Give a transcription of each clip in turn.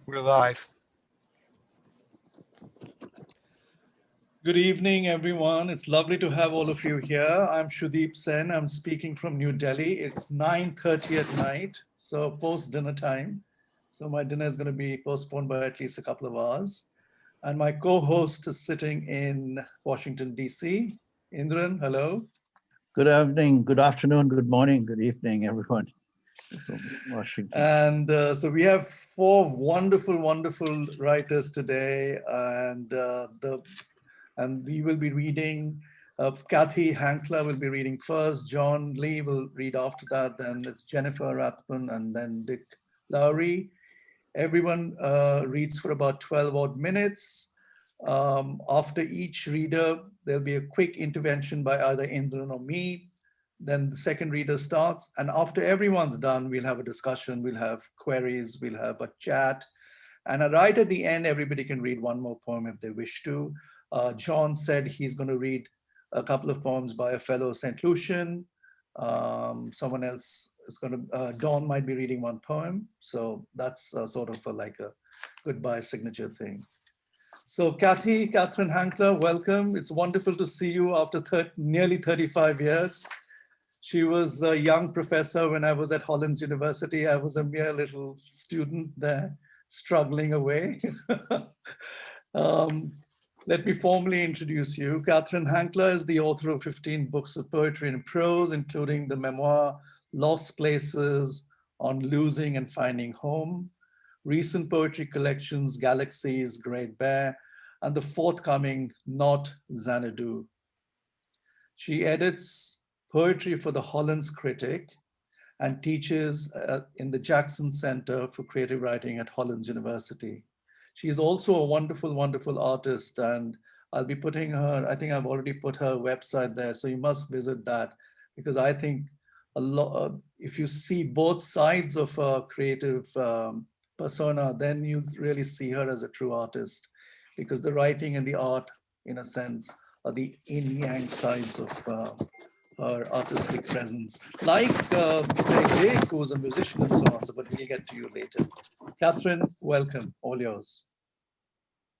We're live. Good evening, everyone. It's lovely to have all of you here. I'm SUDEEP Sen. I'm speaking from New Delhi. It's 9:30 at night, so post-dinner time. So my dinner is going to be postponed by at least a couple of hours. And my co-host is sitting in Washington, D.C. Indran, hello. Good evening, good afternoon, good morning, good evening, everyone from Washington. And so we have four wonderful writers today, and we will be reading. Hankler will be reading first. John Lee will read after that. Then it's Jennifer RATHBUN and then Dick LOURIE. Everyone reads for about 12 odd minutes. After each reader, there'll be a quick intervention by either Indran or me. Then the second reader starts. And after everyone's done, we'll have a discussion, we'll have queries, we'll have a chat. And right at the end, everybody can read one more poem if they wish to. John said he's going to read a couple of poems by a fellow St. Lucian. Someone else is going to, Dawn might be reading one poem. So that's sort of like a goodbye signature thing. So CATHRYN Hankler, welcome. It's wonderful to see you after nearly 35 years. She was a young professor when I was at Hollins University. I was a mere little student there, struggling away. Let me formally introduce you. CATHRYN Hankler is the author of 15 books of poetry and prose, including the memoir, Lost Places, On Losing and Finding Home, recent poetry collections, Galaxies, Great Bear, and the forthcoming Not Xanadu. She edits poetry for the Hollins Critic and teaches in the Jackson Center for Creative Writing at Hollins University. She is also a wonderful artist, and I'll be putting her, I think I've already put her website there, so you must visit that, because I think a lot, if you see both sides of a creative persona, then you really see her as a true artist, because the writing and the art, in a sense, are the yin-yang sides of her artistic presence. Like, say, Jake, who's a musician and so on, but we'll get to you later. CATHRYN, welcome, all yours.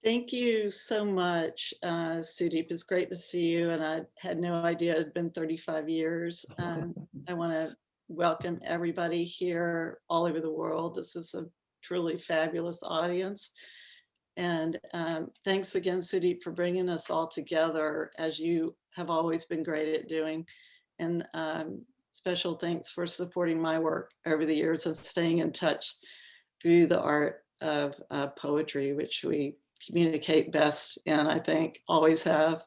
Thank you so much, SUDEEP. It's great to see you, and I had no idea it had been 35 years. I want to welcome everybody here all over the world. This is a truly fabulous audience. And thanks again, SUDEEP, for bringing us all together, as you have always been great at doing. And special thanks for supporting my work over the years and staying in touch through the art of poetry, which we communicate best and I think always have.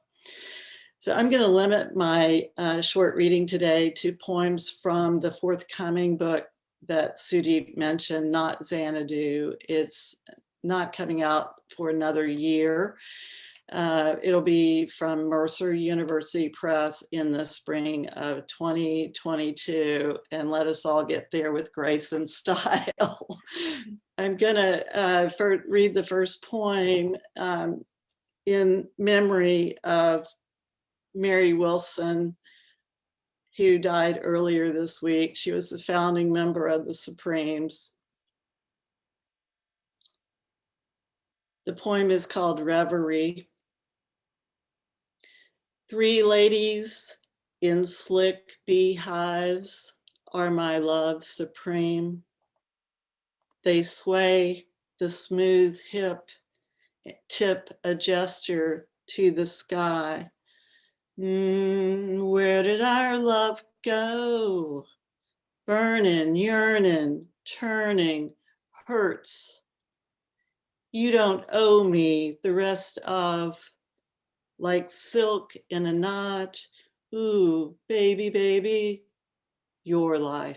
So I'm going to limit my short reading today to poems from the forthcoming book that SUDEEP mentioned, Not Xanadu. It's not coming out for another year. It'll be from Mercer University Press in the spring of 2022, and let us all get there with grace and style. I'm gonna read the first poem in memory of Mary Wilson, who died earlier this week. She was the founding member of the Supremes. The poem is called Reverie. 3 ladies in slick beehives are my love supreme. They sway the smooth hip, tip a gesture to the sky. Where did our love go? Burning, yearning, turning, hurts. You don't owe me the rest of, like silk in a knot. Ooh, baby, baby, your life.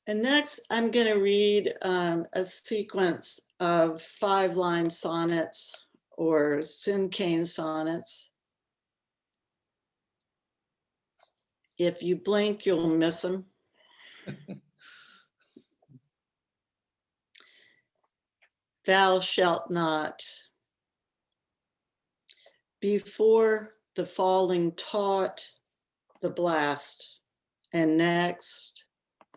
And next, I'm going to read a sequence of 5-line sonnets or cinquain sonnets. If you blink, you'll miss them. Thou shalt not. Before the falling taught the blast And next,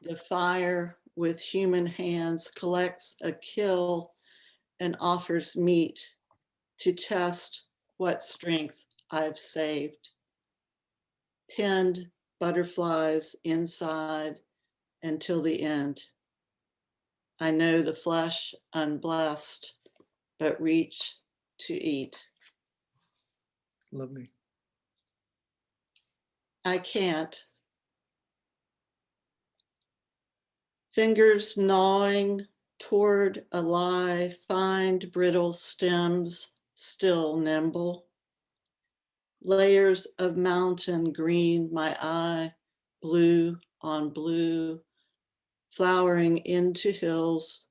the fire with human hands collects a kill and offers meat to test what strength I've saved. Pinned butterflies inside until the end. I know the flesh unblessed, but reach to eat. Lovely. I can't. Fingers gnawing toward a lie, find brittle stems still nimble. Layers of mountain green, my eye, blue on blue, flowering into hills,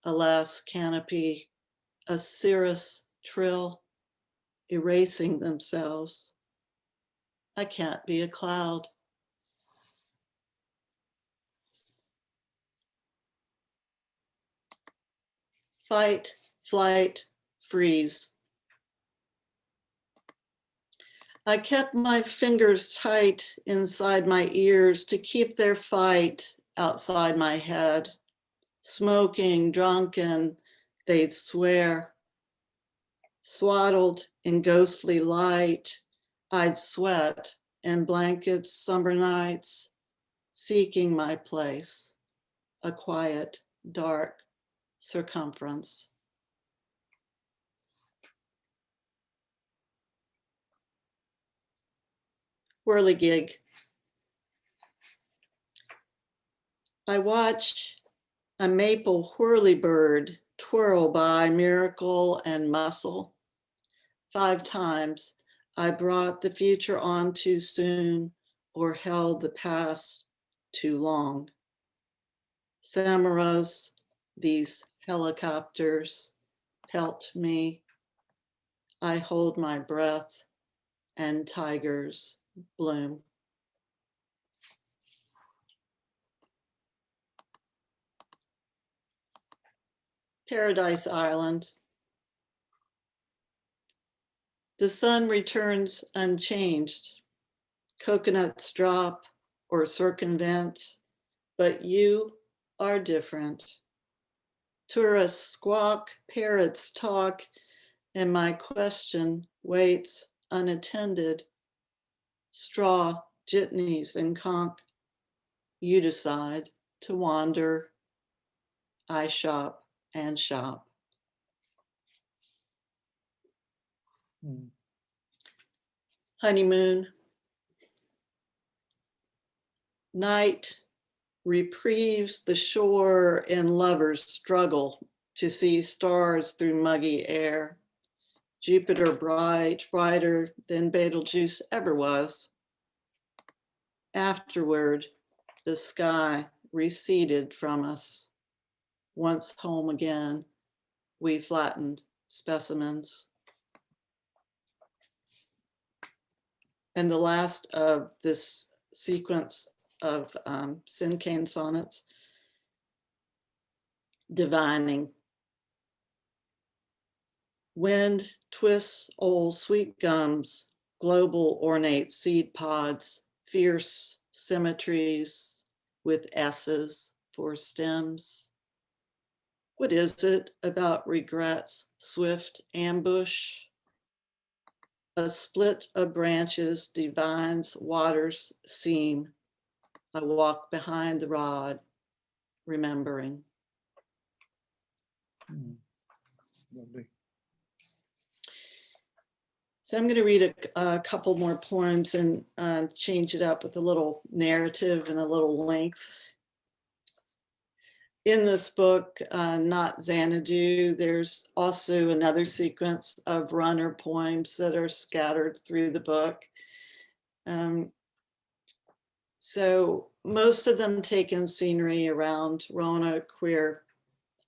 a last canopy, a cirrus trill, erasing themselves. I can't be a cloud. Fight, flight, freeze. I kept my fingers tight inside my ears to keep their fight outside my head. Smoking, drunken, they'd swear. Swaddled in ghostly light, I'd sweat in blankets summer nights, seeking my place, a quiet, dark circumference. Whirligig. I watch a maple whirlybird twirl by miracle and muscle. 5 times I brought the future on too soon or held the past too long. Samaras, these helicopters, pelt me. I hold my breath and tigers bloom. Paradise Island. The sun returns unchanged. Coconuts drop or circumvent, but you are different. Tourists squawk, parrots talk, and my question waits unattended. Straw, jitneys, and conch. You decide to wander. I shop and shop. Mm. Honeymoon. Night reprieves the shore and lovers struggle to see stars through muggy air. Jupiter bright, brighter than Betelgeuse ever was. Afterward, the sky receded from us. Once home again, we flattened specimens. And the last of this sequence of Sincane sonnets, Divining. Wind twists old sweet gums, global ornate seed pods, fierce symmetries with S's for stems. What is it about regret's swift ambush? A split of branches divines water's seam. I walk behind the rod, remembering. Mm. Lovely. So I'm going to read a couple more poems and change it up with a little narrative and a little length. In this book, Not Xanadu, there's also another sequence of runner poems that are scattered through the book. So most of them take in scenery around Roanoke, where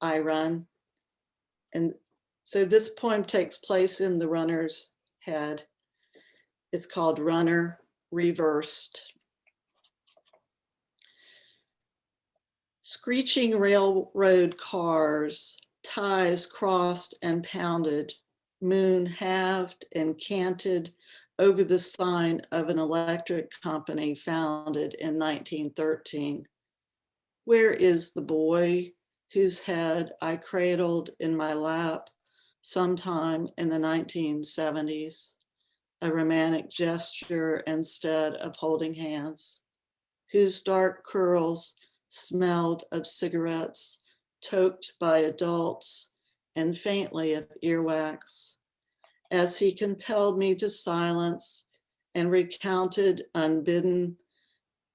I run. And so this poem takes place in the runner's head. It's called Runner Reversed. Screeching railroad cars, ties crossed and pounded, moon halved and canted over the sign of an electric company founded in 1913. Where is the boy whose head I cradled in my lap sometime in the 1970s, a romantic gesture instead of holding hands, whose dark curls smelled of cigarettes, toked by adults and faintly of earwax, as he compelled me to silence and recounted unbidden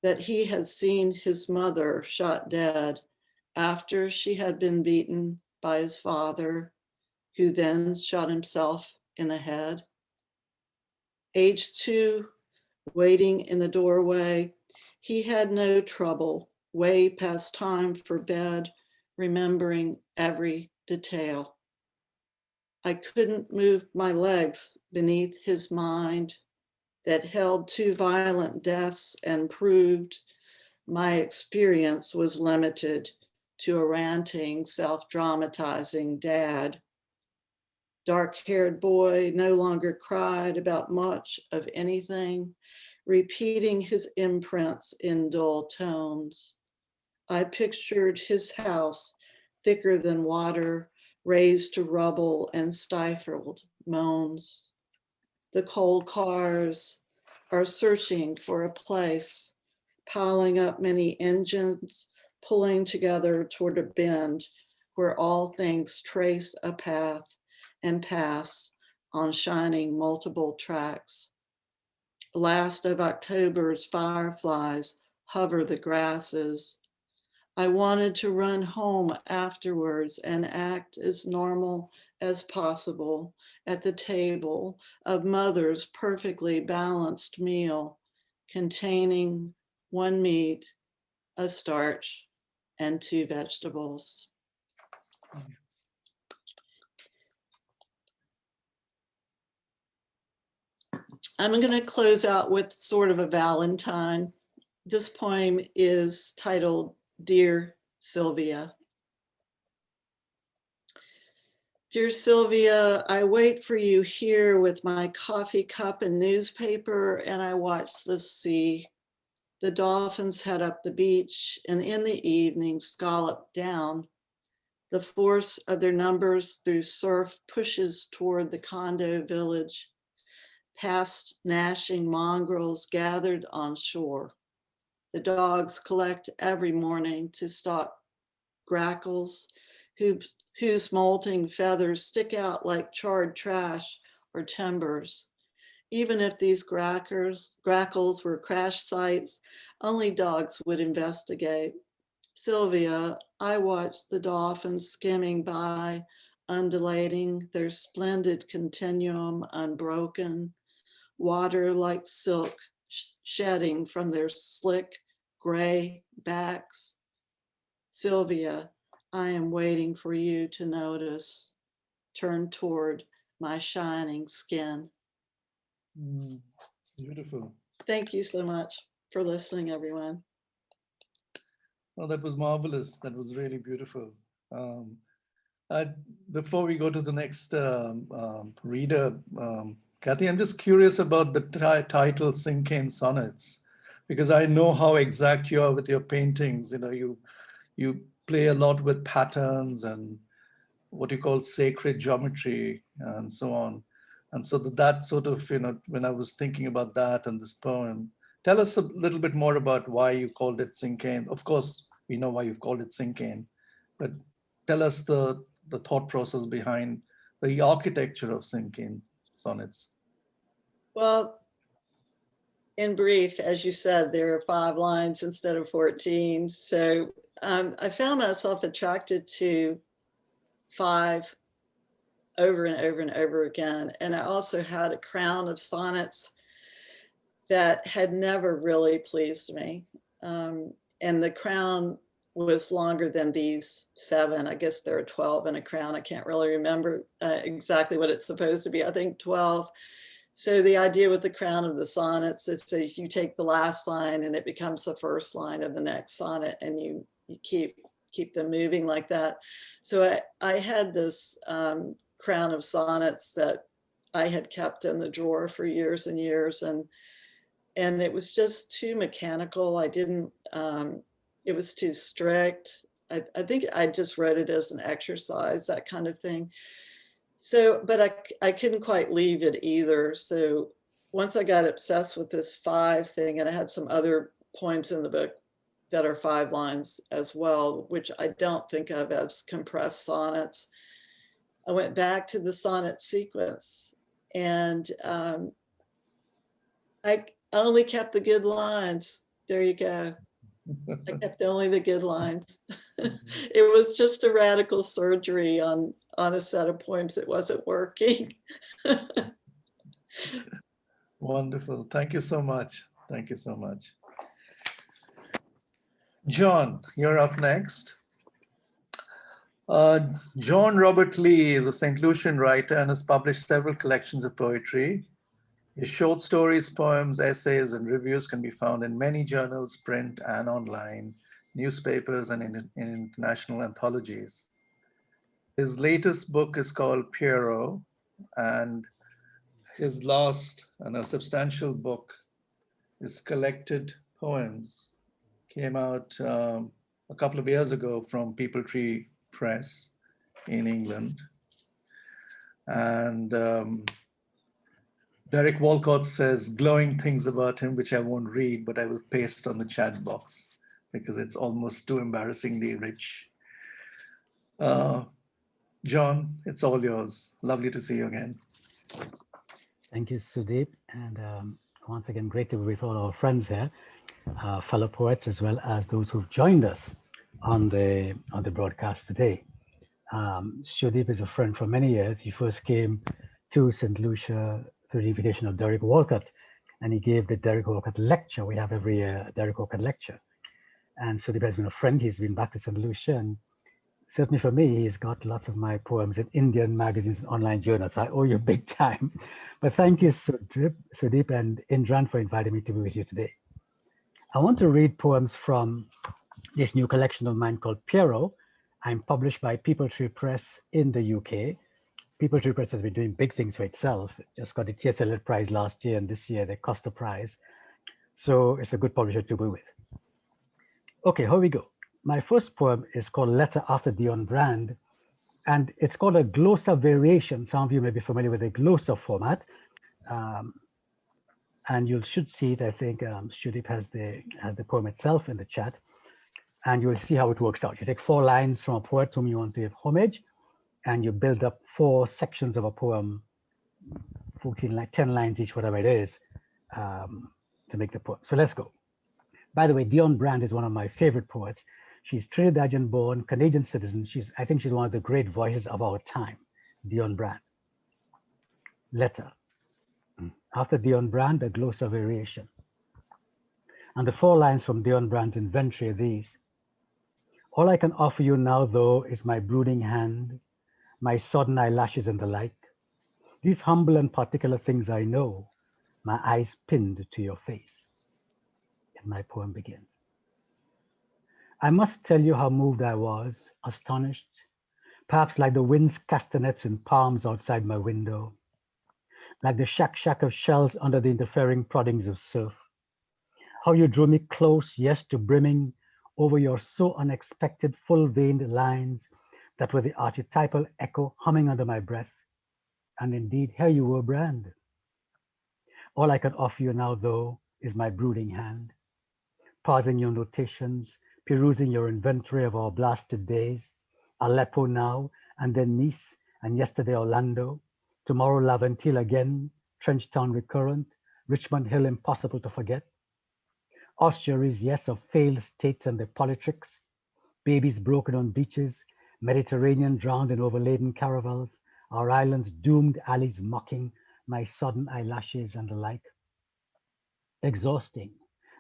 that he had seen his mother shot dead after she had been beaten by his father, who then shot himself in the head. Age 2, waiting in the doorway, he had no trouble, way past time for bed, remembering every detail. I couldn't move my legs beneath his mind that held 2 violent deaths and proved my experience was limited to a ranting, self-dramatizing dad. Dark-haired boy no longer cried about much of anything, repeating his imprints in dull tones. I pictured his house thicker than water, raised to rubble and stifled moans. The coal cars are searching for a place, piling up many engines, pulling together toward a bend where all things trace a path and pass on shining multiple tracks. Last of October's fireflies hover the grasses. I wanted to run home afterwards and act as normal as possible at the table of mother's perfectly balanced meal containing 1 meat, a starch, and 2 vegetables. I'm going to close out with sort of a Valentine. This poem is titled Dear Sylvia. Dear Sylvia, I wait for you here with my coffee cup and newspaper, and I watch the sea. The dolphins head up the beach, and in the evening scallop down. The force of their numbers through surf pushes toward the condo village, past gnashing mongrels gathered on shore. The dogs collect every morning to stalk grackles whose molting feathers stick out like charred trash or timbers. Even if these grackles were crash sites, only dogs would investigate. Sylvia, I watched the dolphins skimming by, undulating, their splendid continuum unbroken, water like silk shedding from their slick gray backs. Sylvia, I am waiting for you to notice. Turn toward my shining skin. Beautiful. Thank you so much for listening, everyone. Oh, that was marvelous. That was really beautiful. Before we go to the next reader, Kathy, I'm just curious about the title Cinquain Sonnets, because I know how exact you are with your paintings. You know, you play a lot with patterns and what you call sacred geometry and so on. And so that sort of, you know, when I was thinking about that and this poem, tell us a little bit more about why you called it Cinquain. Of course, we know why you've called it Cinquain, but tell us the thought process behind the architecture of Cinquain sonnets. Well, in brief, as you said, there are 5 lines instead of 14. So I found myself attracted to 5 over and over and over again. And I also had a crown of sonnets that had never really pleased me. And the crown was longer than these 7. I guess there are 12 in a crown. I can't really remember exactly what it's supposed to be. I think 12. So the idea with the crown of the sonnets is so you take the last line and it becomes the first line of the next sonnet, and you keep them moving like that. So I had this crown of sonnets that I had kept in the drawer for years and years, and it was just too mechanical. I didn't, it was too strict. I think I just wrote it as an exercise, that kind of thing. So, but I couldn't quite leave it either. So once I got obsessed with this 5 thing, and I had some other poems in the book that are 5 lines as well, which I don't think of as compressed sonnets, I went back to the sonnet sequence, and I only kept the good lines. There you go. I kept only the good lines. It was just a radical surgery on a set of poems that wasn't working. Wonderful. Thank you so much. Thank you so much. John, you're up next. John Robert Lee is a St. Lucian writer and has published several collections of poetry. His short stories, poems, essays, and reviews can be found in many journals, print and online, newspapers, and in international anthologies. His latest book is called Pierrot, and his last and a substantial book is Collected Poems. Came out a couple of years ago from Peepal Tree Press in England. And Derek Walcott says glowing things about him, which I won't read, but I will paste on the chat box because it's almost too embarrassingly rich. John, it's all yours. Lovely to see you again. Thank you, Sudeep. And once again, great to be with all our friends here, fellow poets, as well as those who've joined us on the broadcast today. Sudeep is a friend for many years. He first came to St. Lucia through the invitation of Derek Walcott, and he gave the Derek Walcott lecture. We have every year a Derek Walcott lecture. And Sudeep has been a friend. He's been back to St. Lucia, and certainly for me, he's got lots of my poems in Indian magazines and online journals. I owe you big time. But thank you, Sudeep and Indran, for inviting me to be with you today. I want to read poems from this new collection of mine called Pierrot. I'm published by Peepal Tree Press in the UK. Peepal Tree Press has been doing big things for itself. It just got the TSL prize last year, and this year the Costa Prize. So it's a good publisher to be with. Okay, here we go. My first poem is called Letter After Dion Brand, and it's called a glossa variation. Some of you may be familiar with the glossa format. And you should see it, I think, Sudeep has the poem itself in the chat, and you will see how it works out. You take 4 lines from a poet whom you want to give homage, and you build up 4 sections of a poem, 14, like 10 lines each, whatever it is, to make the poem. So let's go. By the way, Dion Brand is one of my favorite poets. She's Trinidadian born, Canadian citizen. I think she's one of the great voices of our time, Dion Brand. Letter. After Dion Brand, a glossa variation. And the 4 lines from Dion Brand's inventory are these. All I can offer you now, though, is my brooding hand, my sodden eyelashes and the like. These humble and particular things I know, my eyes pinned to your face. And my poem begins. I must tell you how moved I was, astonished, perhaps like the wind's castanets in palms outside my window, like the shack of shells under the interfering proddings of surf. How you drew me close, yes, to brimming over your so unexpected full-veined lines that were the archetypal echo humming under my breath. And indeed, here you were, Brand. All I can offer you now, though, is my brooding hand, parsing your notations, perusing your inventory of our blasted days, Aleppo now, and then Nice, and yesterday Orlando, tomorrow Laventille again, Trenchtown recurrent, Richmond Hill impossible to forget. Ossuaries, yes, of failed states and their politics, babies broken on beaches, Mediterranean drowned in overladen caravels, our islands doomed alleys mocking, my sodden eyelashes and the like. Exhausting,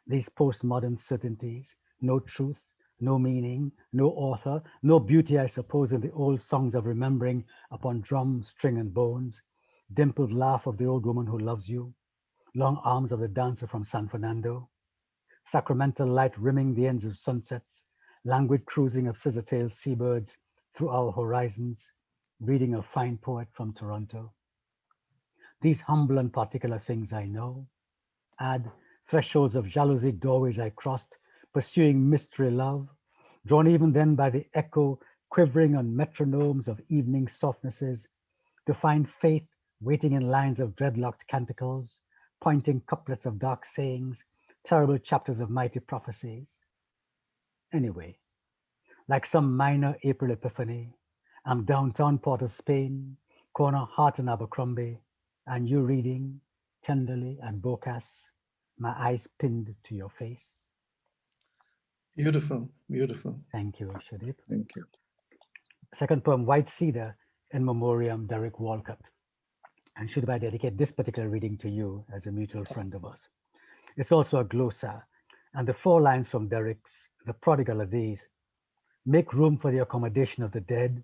these postmodern certainties, no truth, no meaning, no author, no beauty, I suppose, in the old songs of remembering upon drum, string, and bones, dimpled laugh of the old woman who loves you, long arms of the dancer from San Fernando, sacramental light rimming the ends of sunsets, languid cruising of scissor-tailed seabirds through our horizons, reading a fine poet from Toronto. These humble and particular things I know. Add thresholds of jealousy, doorways I crossed, pursuing mystery love, drawn even then by the echo, quivering on metronomes of evening softnesses, to find faith waiting in lines of dreadlocked canticles, pointing couplets of dark sayings, terrible chapters of mighty prophecies. Anyway, like some minor April epiphany, I'm downtown Port of Spain, corner Hart and Abercrombie, and you reading tenderly at Bocas, my eyes pinned to your face. Beautiful, beautiful. Thank you, SUDEEP. Thank you. Second poem, White Cedar, in memoriam, Derek Walcott. And SUDEEP, I dedicate this particular reading to you as a mutual friend of us. It's also a glosa, and the 4 lines from Derek's The Prodigal are these: make room for the accommodation of the dead,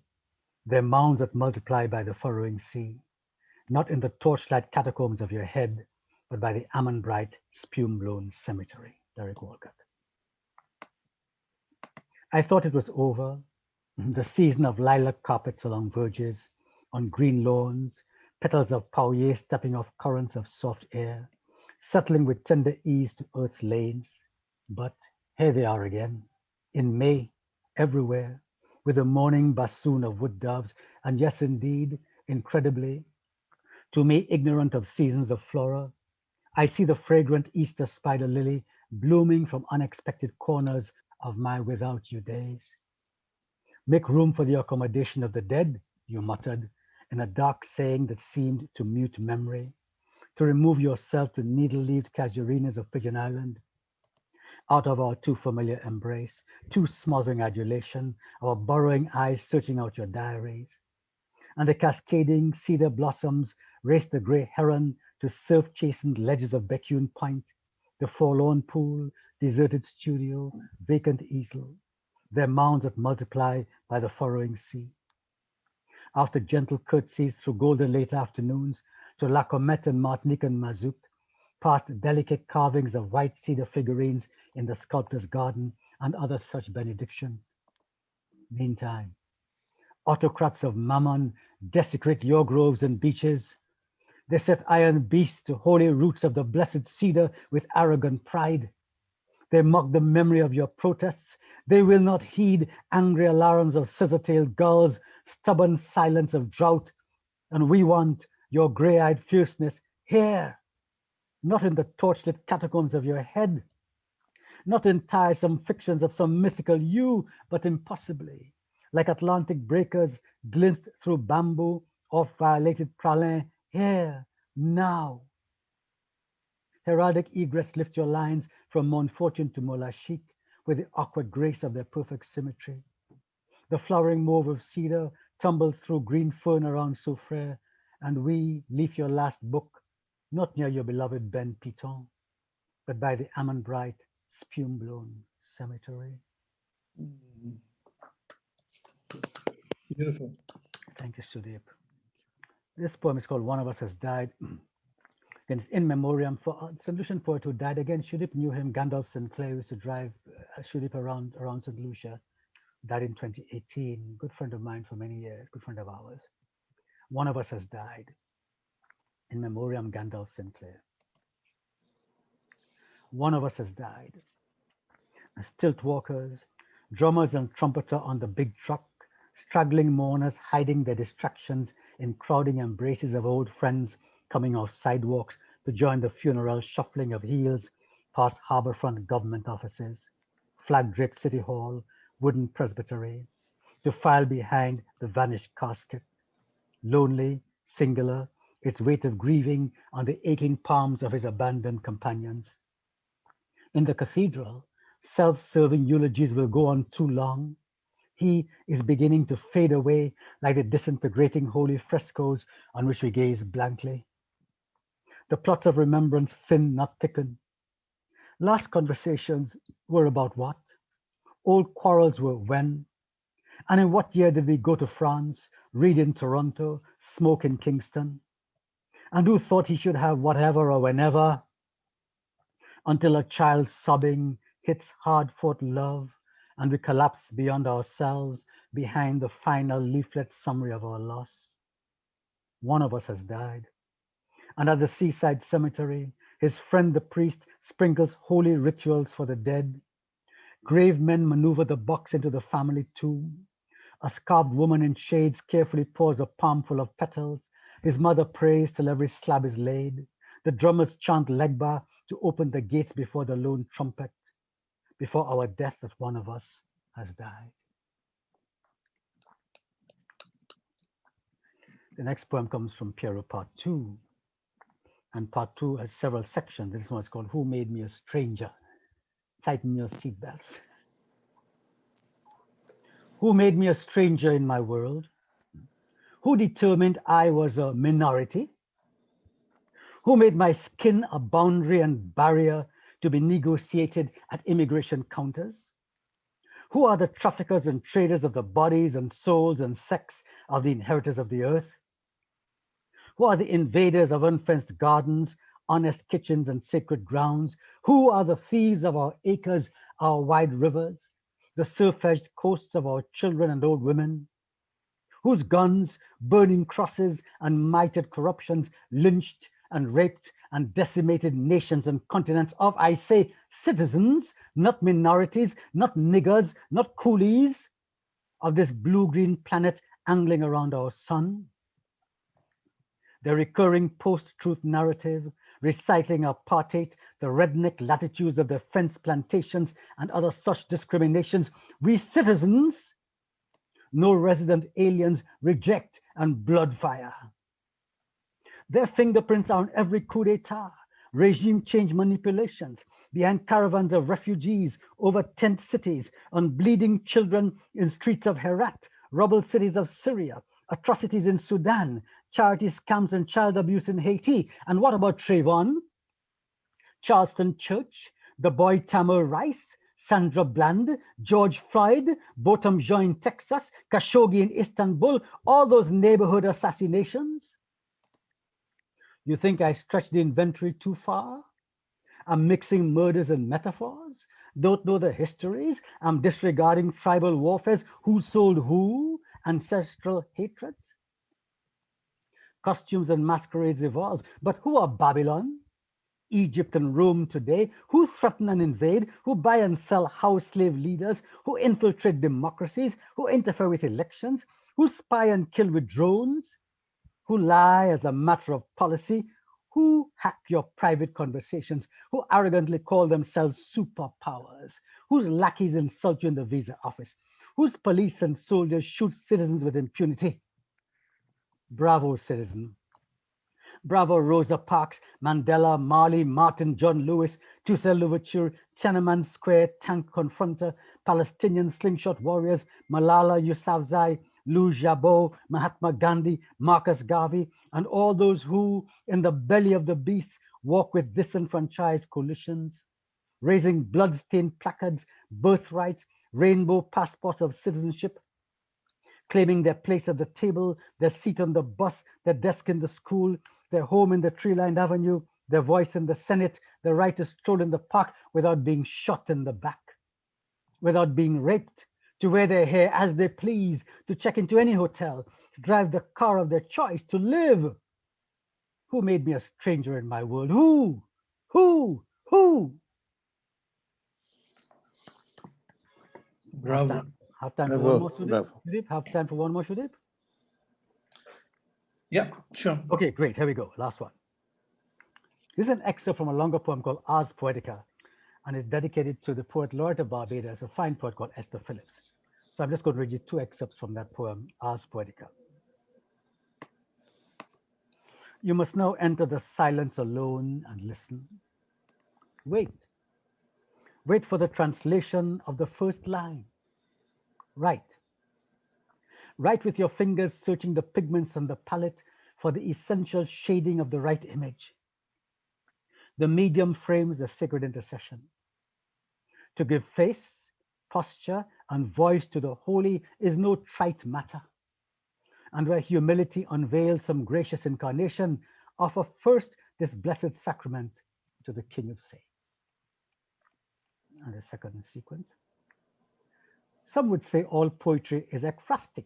their mounds that multiply by the furrowing sea, not in the torchlight catacombs of your head, but by the almond-bright, spume-blown cemetery. Derek Walcott. I thought it was over, the season of lilac carpets along verges, on green lawns, petals of paulier stepping off currents of soft air, settling with tender ease to earth's lanes. But here they are again, in May, everywhere, with a morning bassoon of wood doves, and yes, indeed, incredibly, to me ignorant of seasons of flora, I see the fragrant Easter spider lily blooming from unexpected corners of my without you days. Make room for the accommodation of the dead, you muttered, in a dark saying that seemed to mute memory, to remove yourself to needle-leaved casuarinas of Pigeon Island, out of our too familiar embrace, too smothering adulation, our burrowing eyes searching out your diaries. And the cascading cedar blossoms race the grey heron to surf-chastened ledges of Becune Point, the forlorn pool, deserted studio, vacant easel, their mounds that multiply by the furrowing sea. After gentle curtsies through golden late afternoons to La Comète and Martinique and Mazout, past delicate carvings of white cedar figurines in the sculptor's garden and other such benedictions. Meantime, autocrats of Mammon desecrate your groves and beaches. They set iron beasts to holy roots of the blessed cedar with arrogant pride. They mock the memory of your protests. They will not heed angry alarms of scissor-tailed gulls, stubborn silence of drought. And we want your gray-eyed fierceness here, not in the torchlit catacombs of your head, not in tiresome fictions of some mythical you, but impossibly, like Atlantic breakers glimpsed through bamboo off violated pralin, here, now. Heraldic egrets lift your lines from Montfortune to Molachik with the awkward grace of their perfect symmetry. The flowering mauve of cedar tumbles through green fern around Soufrière, and we leave your last book, not near your beloved Ben Piton, but by the almond-bright, spume-blown cemetery. Beautiful. Thank you, SUDEEP. This poem is called One of Us Has Died. And it's in memoriam for a St. Lucian poet who died. Again, SUDEEP knew him. Gandalf Sinclair used to drive SUDEEP around St. Lucia. Died in 2018. Good friend of mine for many years, good friend of ours. One of Us Has Died. In memoriam, Gandalf Sinclair. One of us has died. Stilt walkers, drummers and trumpeter on the big truck, struggling mourners hiding their distractions in crowding embraces of old friends coming off sidewalks to join the funeral shuffling of heels past harborfront government offices, flag-draped city hall, wooden presbytery, to file behind the vanished casket, lonely, singular, its weight of grieving on the aching palms of his abandoned companions. In the cathedral, self-serving eulogies will go on too long. He is beginning to fade away like the disintegrating holy frescoes on which we gaze blankly. The plots of remembrance thin, not thicken. Last conversations were about what? Old quarrels were when? And in what year did we go to France, read in Toronto, smoke in Kingston? And who thought he should have whatever or whenever? Until a child sobbing hits hard-fought love and we collapse beyond ourselves behind the final leaflet summary of our loss. One of us has died. And at the seaside cemetery, his friend the priest sprinkles holy rituals for the dead. Grave men maneuver the box into the family tomb. A scarfed woman in shades carefully pours a palmful of petals. His mother prays till every slab is laid. The drummers chant Legba to open the gates before the lone trumpet, before our death that one of us has died. The next poem comes from Piero Part 2. And Part 2 has several sections. This one is called Who Made Me a Stranger? Tighten your seatbelts. Who made me a stranger in my world? Who determined I was a minority? Who made my skin a boundary and barrier to be negotiated at immigration counters? Who are the traffickers and traders of the bodies and souls and sex of the inheritors of the earth? Who are the invaders of unfenced gardens, honest kitchens, and sacred grounds? Who are the thieves of our acres, our wide rivers, the surf-edged coasts of our children and old women? Whose guns, burning crosses, and mitred corruptions lynched and raped and decimated nations and continents of, I say, citizens, not minorities, not niggers, not coolies, of this blue-green planet angling around our sun? The recurring post-truth narrative, recycling apartheid, the redneck latitudes of the fence plantations and other such discriminations, we citizens, no resident aliens, reject and blood fire. Their fingerprints are on every coup d'etat, regime change manipulations, behind caravans of refugees over tent cities, on bleeding children in streets of Herat, rubble cities of Syria, atrocities in Sudan, charity scams and child abuse in Haiti. And what about Trayvon, Charleston Church, the boy Tamir Rice, Sandra Bland, George Floyd, Botham Jean in Texas, Khashoggi in Istanbul, all those neighborhood assassinations? You think I stretch the inventory too far? I'm mixing murders and metaphors, don't know the histories, I'm disregarding tribal warfares, who sold who, ancestral hatreds? Costumes and masquerades evolved, but who are Babylon, Egypt and Rome today? Who threaten and invade? Who buy and sell house slave leaders? Who infiltrate democracies? Who interfere with elections? Who spy and kill with drones? Who lie as a matter of policy? Who hack your private conversations? Who arrogantly call themselves superpowers? Whose lackeys insult you in the visa office? Whose police and soldiers shoot citizens with impunity? Bravo, citizen. Bravo, Rosa Parks, Mandela, Marley, Martin, John Lewis, Toussaint Louverture, Tiananmen Square, tank confronter, Palestinian slingshot warriors, Malala Yousafzai, Lou Jabot, Mahatma Gandhi, Marcus Garvey, and all those who, in the belly of the beast, walk with disenfranchised coalitions, raising blood-stained placards, birthrights, rainbow passports of citizenship, claiming their place at the table, their seat on the bus, their desk in the school, their home in the tree-lined avenue, their voice in the Senate, the right to stroll in the park without being shot in the back, without being raped, to wear their hair as they please, to check into any hotel, to drive the car of their choice, to live. Who made me a stranger in my world? Who? Who? Bravo. Have time for Bravo, one more, Sudeep? bravo. Sudeep, have time for one more, Sudeep? Yeah, sure. Okay, great. Here we go. Last one. This is an excerpt from a longer poem called Ars Poetica, and it's dedicated to the poet laureate of Barbados, a fine poet called Esther Phillips. So I'm just going to read you two excerpts from that poem, Ars Poetica. You must now enter the silence alone and listen. Wait. Wait for the translation of the first line. Write. Write with your fingers, searching the pigments on the palette for the essential shading of the right image. The medium frames the sacred intercession. To give face, posture, and voice to the holy is no trite matter. And where humility unveils some gracious incarnation, offer first this blessed sacrament to the King of Saints. And the second sequence. Some would say all poetry is ekphrastic,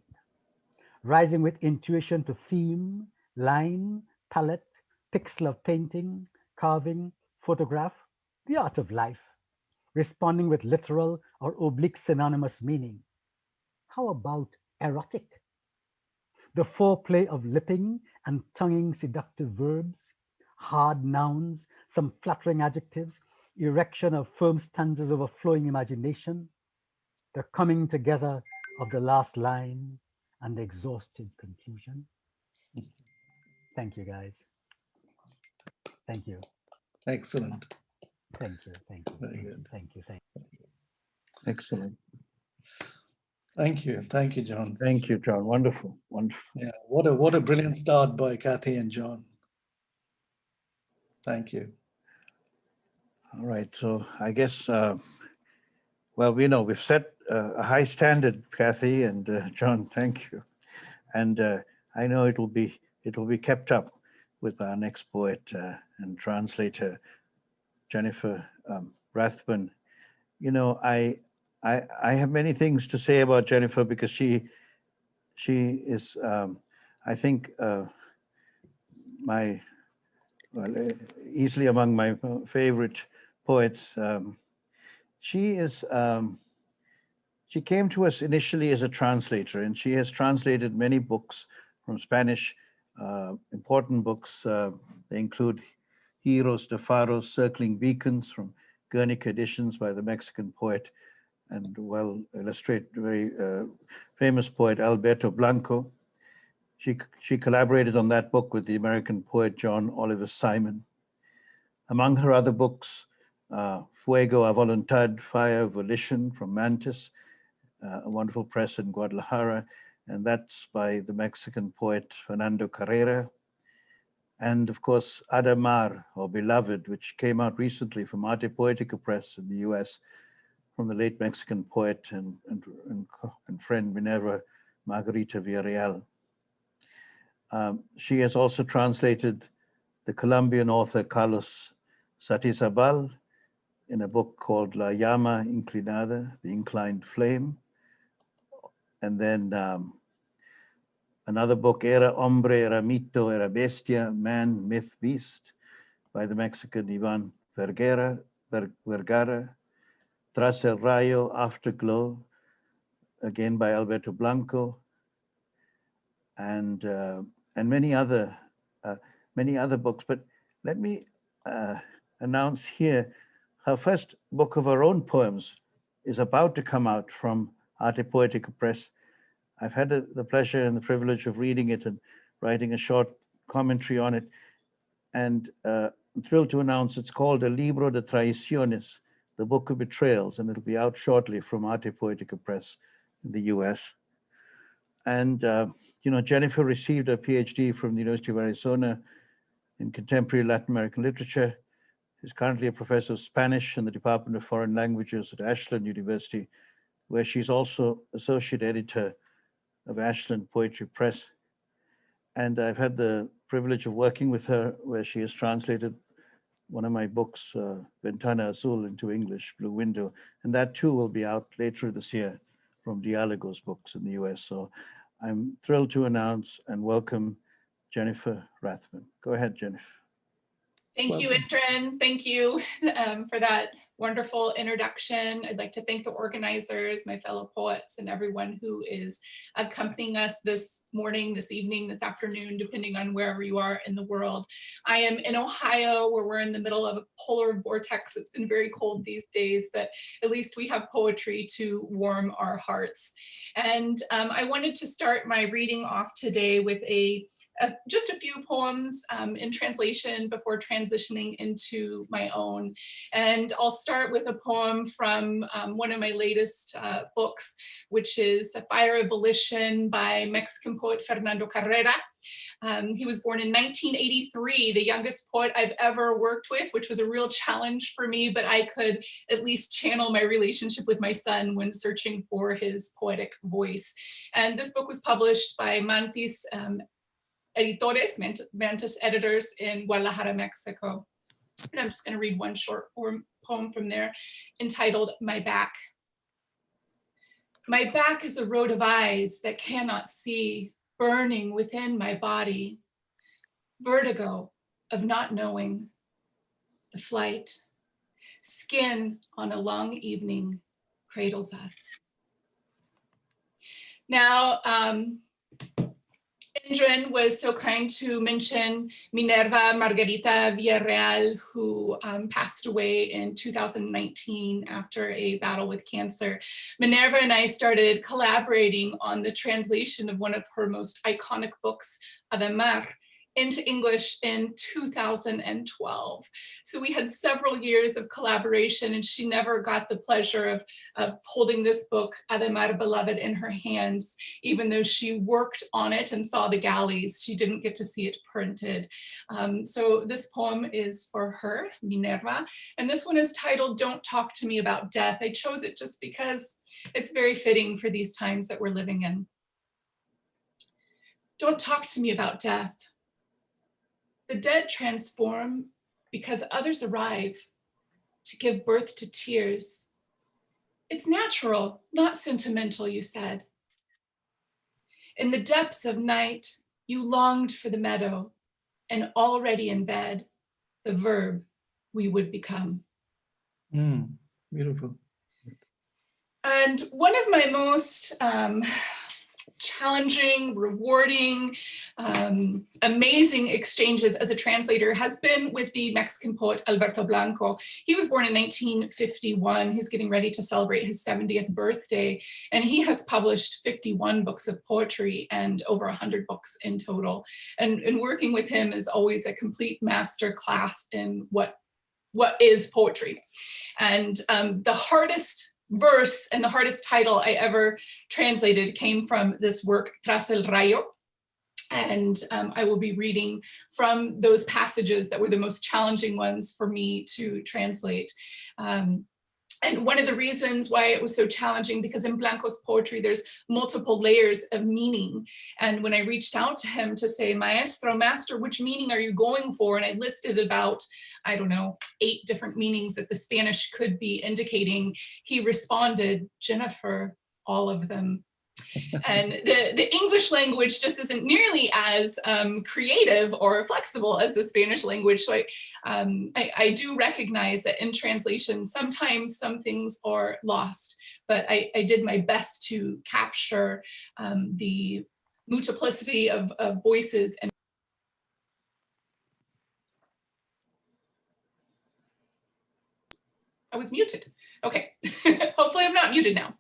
rising with intuition to theme, line, palette, pixel of painting, carving, photograph, the art of life, responding with literal or oblique synonymous meaning. How about erotic? The foreplay of lipping and tonguing seductive verbs, hard nouns, some flattering adjectives, erection of firm stanzas overflowing imagination, the coming together of the last line and the exhaustive conclusion. Thank you, guys. Thank you. Excellent. Thank you. Thank you. Very good. Thank you. Thank you. Excellent. Thank you. Thank you, John. Thank you, John. Wonderful. Wonderful. Yeah, what a brilliant start by Kathy and John. Thank you. All right. So I guess, well, we know we've set a high standard, Kathy and John. Thank you. And I know it'll be kept up with our next poet and translator, Jennifer Rathbun. You know, I have many things to say about Jennifer because she is, I think, easily among my favorite poets. She came to us initially as a translator, and she has translated many books from Spanish, important books. They include Heroes de Faros, Circling Beacons from Guernica editions by the Mexican poet and very famous poet Alberto Blanco. She collaborated on that book with the American poet John Oliver Simon. Among her other books, Fuego a Voluntad, Fire Volition from Mantis, a wonderful press in Guadalajara, and that's by the Mexican poet Fernando Carrera. And of course, Adamar, or Beloved, which came out recently from Arte Poetica Press in the US, from the late Mexican poet and friend Minerva Margarita Villarreal. She has also translated the Colombian author Carlos Satizabal in a book called La Llama Inclinada, The Inclined Flame. And then another book, Era Hombre, Era Mito, Era Bestia, Man, Myth, Beast, by the Mexican Ivan Vergara, Tras el Rayo, Afterglow, again by Alberto Blanco, and many other books. But let me announce here, her first book of her own poems is about to come out from Arte Poetica Press. I've had the pleasure and the privilege of reading it and writing a short commentary on it. And I'm thrilled to announce it's called El Libro de Traiciones, the Book of Betrayals, and it'll be out shortly from Arte Poetica Press in the US. And, you know, Jennifer received a PhD from the University of Arizona in Contemporary Latin American Literature. She's currently a professor of Spanish in the Department of Foreign Languages at Ashland University, where she's also associate editor of Ashland Poetry Press. And I've had the privilege of working with her, where she has translated one of my books, Ventana Azul, into English, Blue Window. And that too will be out later this year from Dialogos Books in the US. So I'm thrilled to announce and welcome Jennifer Rathbun. Go ahead, Jennifer. Thank you, Indran. Thank you for that wonderful introduction. I'd like to thank the organizers, my fellow poets, and everyone who is accompanying us this morning, this evening, this afternoon, depending on wherever you are in the world. I am in Ohio, where we're in the middle of a polar vortex. It's been very cold these days, but at least we have poetry to warm our hearts. And I wanted to start my reading off today with just a few poems in translation before transitioning into my own. And I'll start with a poem from one of my latest books, which is Fire of Volition by Mexican poet Fernando Carrera. He was born in 1983, the youngest poet I've ever worked with, which was a real challenge for me, but I could at least channel my relationship with my son when searching for his poetic voice. And this book was published by Mantis Editores, Mantis Editors in Guadalajara, Mexico. And I'm just going to read one short poem from there entitled My Back. My back is a road of eyes that cannot see, burning within my body. Vertigo, of not knowing, the flight, skin on a long evening cradles us. Now, Indran was so kind to mention Minerva Margarita Villarreal, who passed away in 2019 after a battle with cancer. Minerva and I started collaborating on the translation of one of her most iconic books, Ademar, into English in 2012. So we had several years of collaboration, and she never got the pleasure of holding this book, Ademar Beloved, in her hands. Even though she worked on it and saw the galleys, she didn't get to see it printed. So this poem is for her, Minerva, and this one is titled Don't Talk to Me About Death. I chose it just because it's very fitting for these times that we're living in. Don't talk to me about death. The dead transform because others arrive to give birth to tears. It's natural, not sentimental, you said. In the depths of night, you longed for the meadow, and already in bed, the verb we would become. Beautiful. And one of my most challenging, rewarding, amazing exchanges as a translator has been with the Mexican poet Alberto Blanco. He was born in 1951. He's getting ready to celebrate his 70th birthday, and he has published 51 books of poetry and over 100 books in total. And working with him is always a complete master class in what is poetry. And the hardest verse and the hardest title I ever translated came from this work, Tras el Rayo. And I will be reading from those passages that were the most challenging ones for me to translate. And one of the reasons why it was so challenging, because in Blanco's poetry, there's multiple layers of meaning. And when I reached out to him to say, Maestro, Master, which meaning are you going for? And I listed about, I don't know, 8 different meanings that the Spanish could be indicating. He responded, Jennifer, all of them. And the English language just isn't nearly as creative or flexible as the Spanish language. So I do recognize that in translation, sometimes some things are lost, but I did my best to capture the multiplicity of voices. And I was muted. Okay, hopefully I'm not muted now.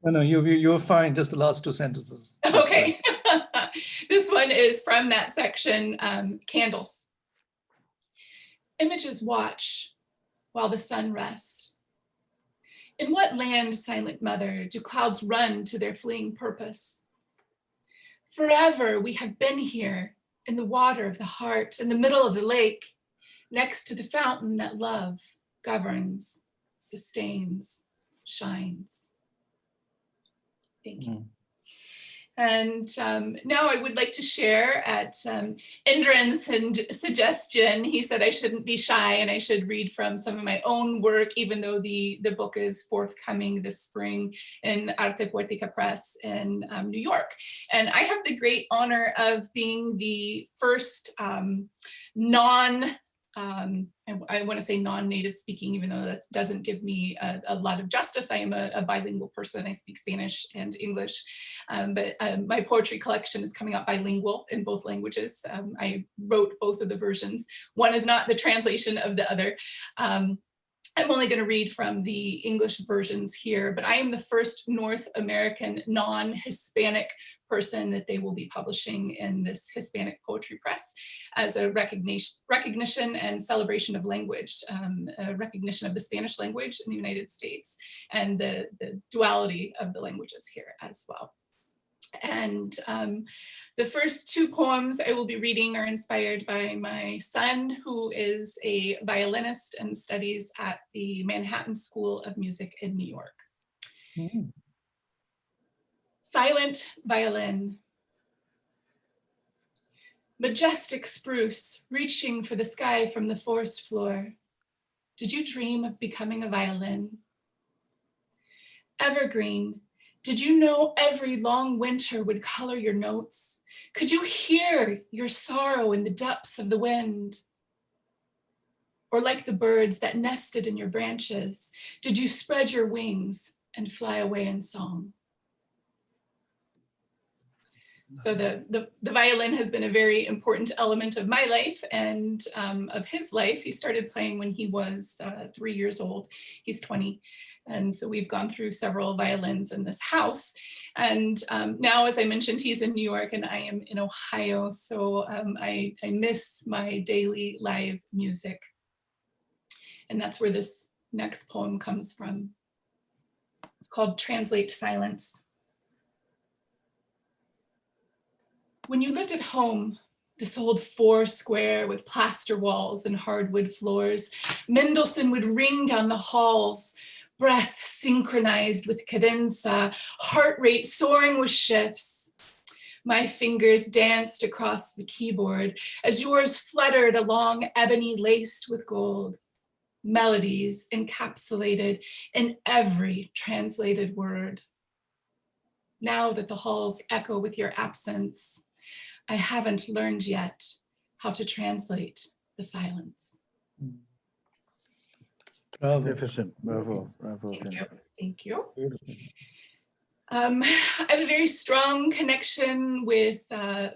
No, you're fine, just the last 2 sentences. Okay. This one is from that section, Candles. Images watch while the sun rests. In what land, silent mother, do clouds run to their fleeing purpose? Forever we have been here, in the water of the heart, in the middle of the lake, next to the fountain that love governs, sustains, shines. Thank you. And now I would like to share at Indran's suggestion. He said I shouldn't be shy and I should read from some of my own work, even though the book is forthcoming this spring in Arte Poética Press in New York. And I have the great honor of being the first I want to say non-native speaking, even though that doesn't give me a lot of justice. I am a bilingual person. I speak Spanish and English, but my poetry collection is coming out bilingual in both languages. I wrote both of the versions. One is not the translation of the other. I'm only going to read from the English versions here, but I am the first North American non-Hispanic person that they will be publishing in this Hispanic poetry press as a recognition and celebration of language, a recognition of the Spanish language in the United States and the duality of the languages here as well. And the first 2 poems I will be reading are inspired by my son, who is a violinist and studies at the Manhattan School of Music in New York. Silent violin. Majestic spruce reaching for the sky from the forest floor. Did you dream of becoming a violin? Evergreen. Did you know every long winter would color your notes? Could you hear your sorrow in the depths of the wind? Or like the birds that nested in your branches, did you spread your wings and fly away in song? So the violin has been a very important element of my life and of his life. He started playing when he was 3 years old. He's 20. And so we've gone through several violins in this house. And now, as I mentioned, he's in New York and I am in Ohio. So I miss my daily live music. And that's where this next poem comes from. It's called Translate Silence. When you lived at home, this old 4 square with plaster walls and hardwood floors, Mendelssohn would ring down the halls, breath synchronized with cadenza, heart rate soaring with shifts. My fingers danced across the keyboard as yours fluttered along ebony laced with gold, melodies encapsulated in every translated word. Now that the halls echo with your absence, I haven't learned yet how to translate the silence. Bravo. Magnificent. Bravo. Bravo. Thank you. Jennifer. Thank you. Beautiful. I have a very strong connection with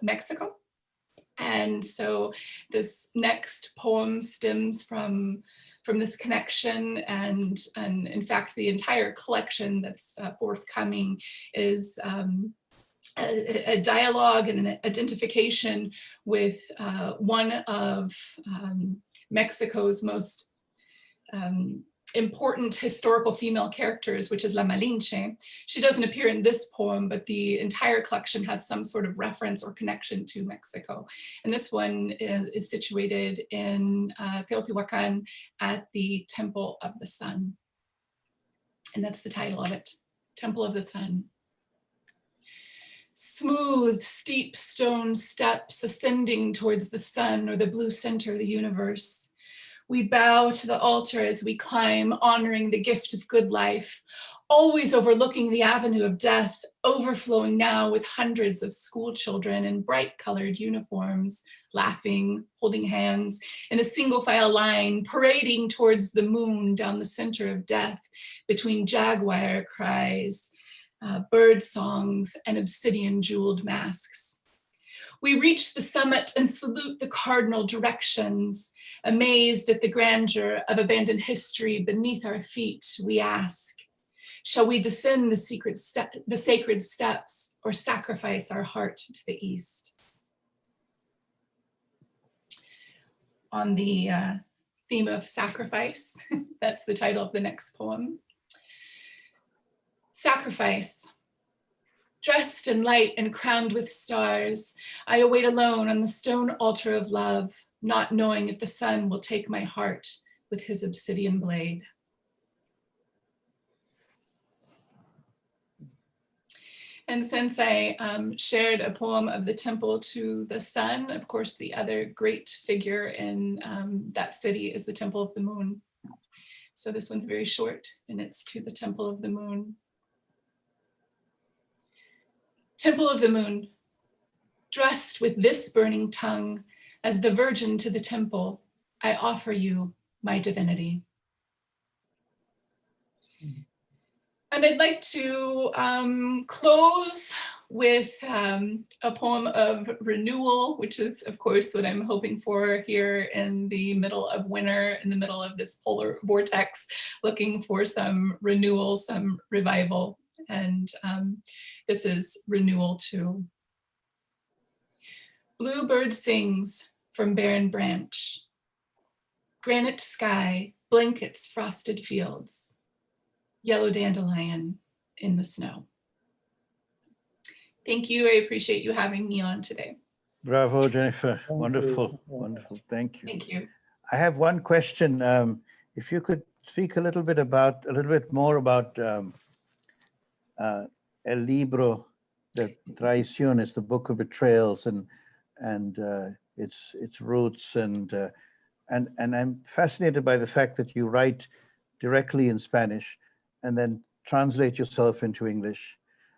Mexico. And so this next poem stems from this connection, and in fact, the entire collection that's forthcoming is a dialogue and an identification with one of Mexico's most important historical female characters, which is La Malinche. She doesn't appear in this poem, but the entire collection has some sort of reference or connection to Mexico. And this one is situated in Teotihuacan at the Temple of the Sun. And that's the title of it, Temple of the Sun. Smooth, steep stone steps ascending towards the sun or the blue center of the universe. We bow to the altar as we climb, honoring the gift of good life, always overlooking the avenue of death, overflowing now with hundreds of school children in bright colored uniforms, laughing, holding hands in a single file line, parading towards the moon down the center of death between jaguar cries, bird songs, and obsidian jeweled masks. We reach the summit and salute the cardinal directions. Amazed at the grandeur of abandoned history beneath our feet, we ask, shall we descend the sacred steps or sacrifice our heart to the east? On the theme of sacrifice, that's the title of the next poem. Sacrifice. Dressed in light and crowned with stars, I await alone on the stone altar of love, not knowing if the sun will take my heart with his obsidian blade. And since I shared a poem of the temple to the sun, of course, the other great figure in that city is the Temple of the Moon. So this one's very short, and it's to the Temple of the Moon. Temple of the Moon, dressed with this burning tongue, as the virgin to the temple, I offer you my divinity. And I'd like to close with a poem of renewal, which is, of course, what I'm hoping for here in the middle of winter, in the middle of this polar vortex, looking for some renewal, some revival. And this is Renewal 2. Bluebird sings from barren branch. Granite sky blankets frosted fields. Yellow dandelion in the snow. Thank you. I appreciate you having me on today. Bravo, Jennifer. Wonderful, wonderful. Thank you. Thank you. I have one question. If you could speak a little bit more about El Libro de Traiciones, the Book of Betrayals, and its roots, and I'm fascinated by the fact that you write directly in Spanish and then translate yourself into English,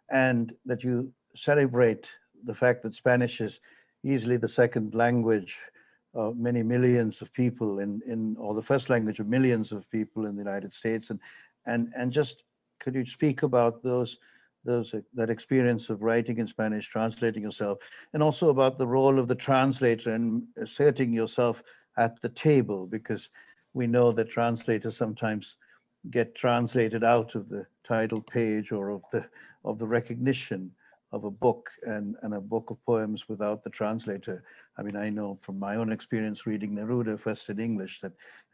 and that you celebrate the fact that Spanish is easily the second language many millions of people or the first language of millions of people in the United States. And just, could you speak about that experience of writing in Spanish, translating yourself, and also about the role of the translator and asserting yourself at the table, because we know that translators sometimes get translated out of the title page or of the recognition of a book and a book of poems without the translator. I mean, I know from my own experience reading Neruda first in English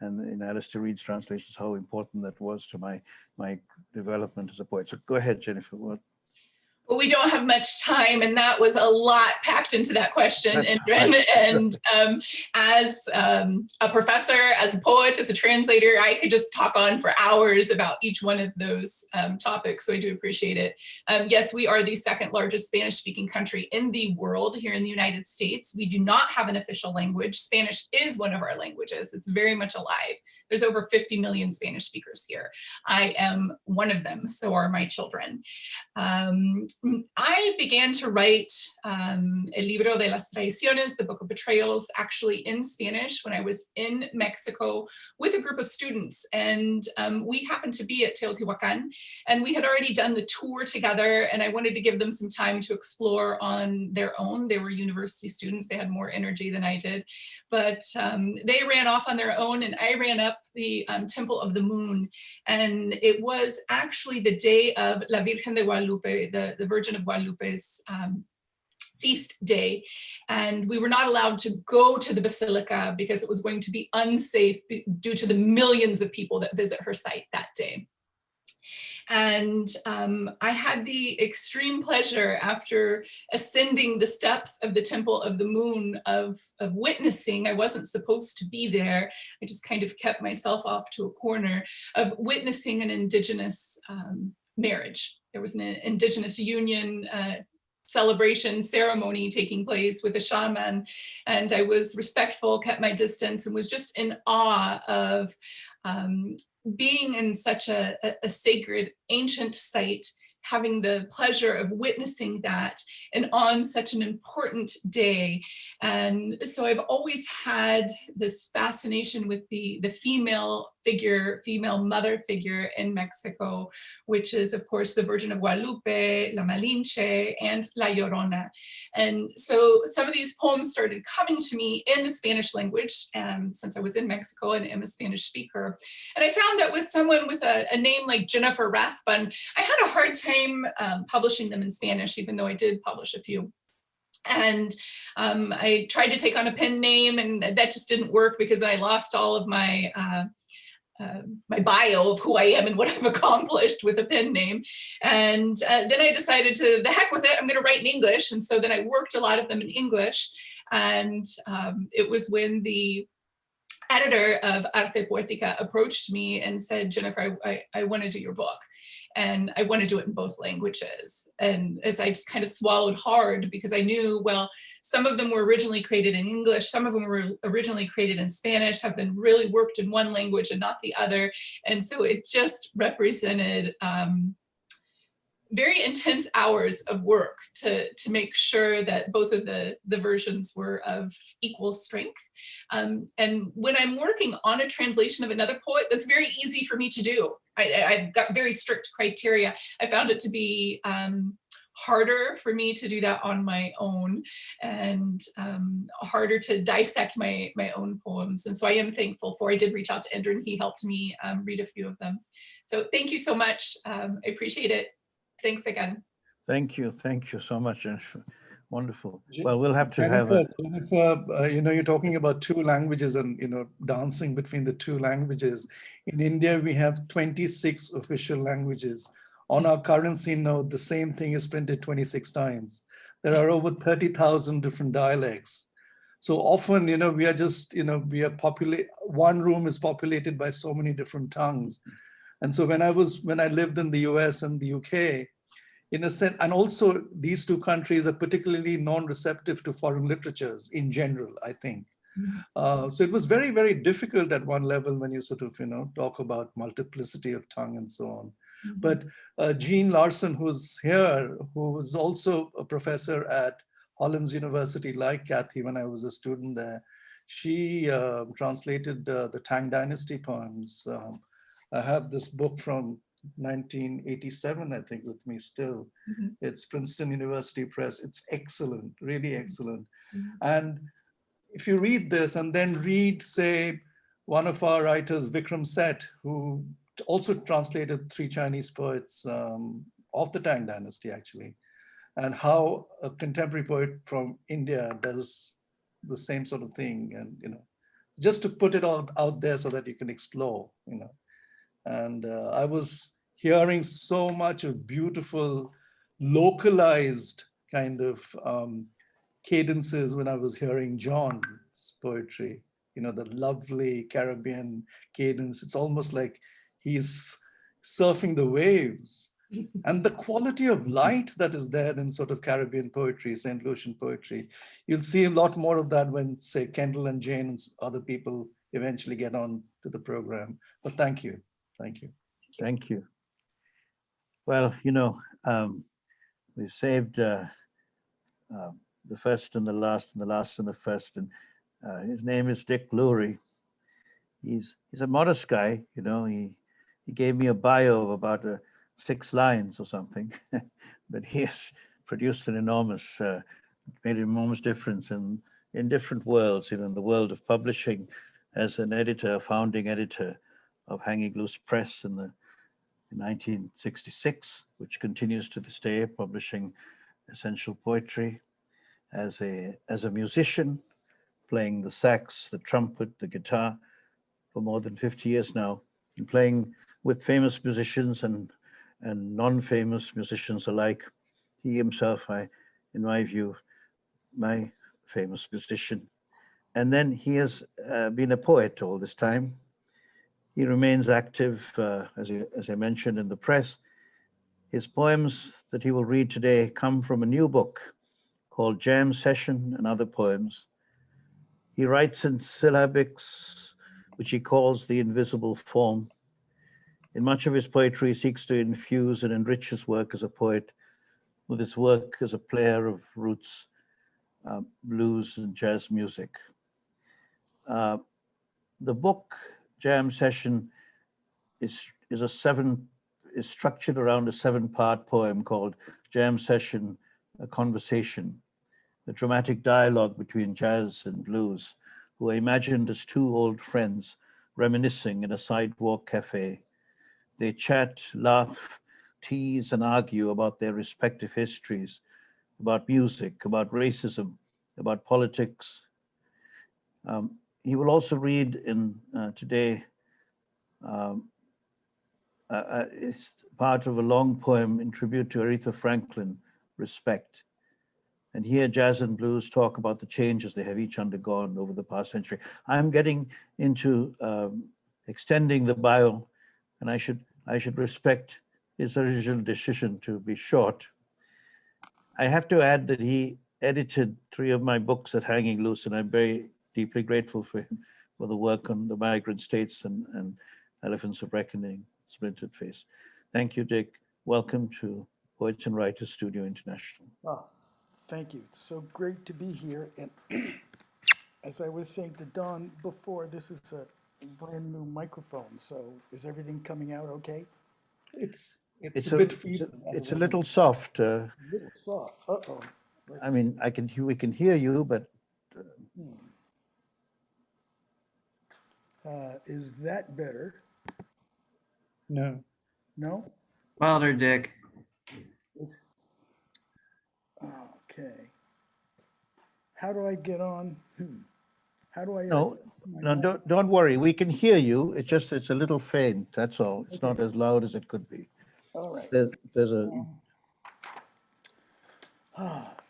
and in Alistair Reid's translations, how important that was to my development as a poet. So go ahead, Jennifer. What? Well, we don't have much time, and that was a lot packed into that question, Indran. And as a professor, as a poet, as a translator, I could just talk on for hours about each one of those topics, so I do appreciate it. Yes, we are the second largest Spanish-speaking country in the world here in the United States. We do not have an official language. Spanish is one of our languages. It's very much alive. There's over 50 million Spanish speakers here. I am one of them, so are my children. I began to write El Libro de las Traiciones, the Book of Betrayals, actually in Spanish when I was in Mexico with a group of students. And we happened to be at Teotihuacan, and we had already done the tour together, and I wanted to give them some time to explore on their own. They were university students. They had more energy than I did. But they ran off on their own, and I ran up the Temple of the Moon. And it was actually the day of La Virgen de Guadalupe, the Virgin of Guadalupe's feast day. And we were not allowed to go to the basilica because it was going to be unsafe due to the millions of people that visit her site that day. And I had the extreme pleasure, after ascending the steps of the Temple of the Moon, of witnessing. I wasn't supposed to be there. I just kind of kept myself off to a corner, of witnessing an indigenous marriage. There was an indigenous union celebration ceremony taking place with a shaman, and I was respectful, kept my distance, and was just in awe of being in such a sacred, ancient site, having the pleasure of witnessing that, and on such an important day. And so I've always had this fascination with the female figure, female mother figure in Mexico, which is, of course, the Virgin of Guadalupe, La Malinche, and La Llorona. And so some of these poems started coming to me in the Spanish language, since I was in Mexico and am a Spanish speaker. And I found that with someone with a name like Jennifer RATHBUN, I had a hard time publishing them in Spanish, even though I did publish a few. And I tried to take on a pen name, and that just didn't work, because I lost all of my my bio of who I am and what I've accomplished with a pen name. And then I decided to, the heck with it, I'm going to write in English. And so then I worked a lot of them in English. And it was when the editor of Arte Poética approached me and said, Jennifer, I want to do your book. And I want to do it in both languages. And as I just kind of swallowed hard, because I knew, well, some of them were originally created in English, some of them were originally created in Spanish, have been really worked in one language and not the other. And so it just represented very intense hours of work to make sure that both of the versions were of equal strength. And when I'm working on a translation of another poet, that's very easy for me to do. I've got very strict criteria. I found it to be harder for me to do that on my own, and harder to dissect my own poems. And so I am thankful for, I did reach out to Indran. He helped me read a few of them. So thank you so much. I appreciate it. Thanks again. Thank you so much, Jennifer. Wonderful. Well, we'll have to have a... Jennifer, you're talking about two languages and, dancing between the two languages. In India, we have 26 official languages. On our currency note, the same thing is printed 26 times. There are over 30,000 different dialects. So often, we are just, one room is populated by so many different tongues. And so when I lived in the US and the UK, in a sense, and also these two countries are particularly non-receptive to foreign literatures in general, I think. So it was very, very difficult at one level when you sort of, talk about multiplicity of tongue and so on. But Jean Larson, who's here, who was also a professor at Hollins University, like Kathy when I was a student there, She translated the Tang Dynasty poems. I have this book from 1987, I think, with me still. It's Princeton University Press. It's excellent, really excellent. And if you read this and then read, say, one of our writers, Vikram Seth, who also translated 3 Chinese poets of the Tang Dynasty, actually, and how a contemporary poet from India does the same sort of thing. And, you know, just to put it all out there so that you can explore, you know. And I was hearing so much of beautiful, localized kind of cadences when I was hearing John's poetry, you know, the lovely Caribbean cadence. It's almost like he's surfing the waves. And the quality of light that is there in sort of Caribbean poetry, St. Lucian poetry, you'll see a lot more of that when, say, Kendall and Jane and other people eventually get on to the program. But thank you. Thank you. Thank you. Well, you know, we saved the first and the last and the last and the first. And his name is Dick Luery. He's a modest guy, you know. He gave me a bio of about 6 lines or something, but he has produced an enormous, made an enormous difference in different worlds, you know, in the world of publishing as an editor, founding editor of Hanging Loose Press in 1966, which continues to this day, publishing essential poetry. As a musician, playing the sax, the trumpet, the guitar for more than 50 years now, and playing with famous musicians and non-famous musicians alike. He himself, in my view, my famous musician. And then he has been a poet all this time. He remains active, as I mentioned, in the press. His poems that he will read today come from a new book called Jam Session and Other Poems. He writes in syllabics, which he calls the invisible form. In much of his poetry, he seeks to infuse and enrich his work as a poet with his work as a player of roots, blues and jazz music. The book Jam Session is structured around a 7-part poem called Jam Session, a Conversation, a dramatic dialogue between jazz and blues, who are imagined as 2 old friends reminiscing in a sidewalk cafe. They chat, laugh, tease, and argue about their respective histories, about music, about racism, about politics. He will also read in today, it's part of a long poem in tribute to Aretha Franklin, Respect. And here jazz and blues talk about the changes they have each undergone over the past century. I'm getting into extending the bio, and I should respect his original decision to be short. I have to add that he edited 3 of my books at Hanging Loose, and I'm very deeply grateful for him for the work on the Migrant States and Elephants of Reckoning, Splintered Face. Thank you, Dick. Welcome to Poets and Writers Studio International. Oh, thank you. It's so great to be here. And as I was saying to Don before, this is a brand new microphone. So is everything coming out okay? It's a bit it's a little soft. A little soft. Uh-oh. I mean, we can hear you, but is that better? No. No? Wilder, Dick. Okay. How do I get on? How do I? No, don't worry. We can hear you. It's a little faint. That's all. It's not as loud as it could be. All right. There's a.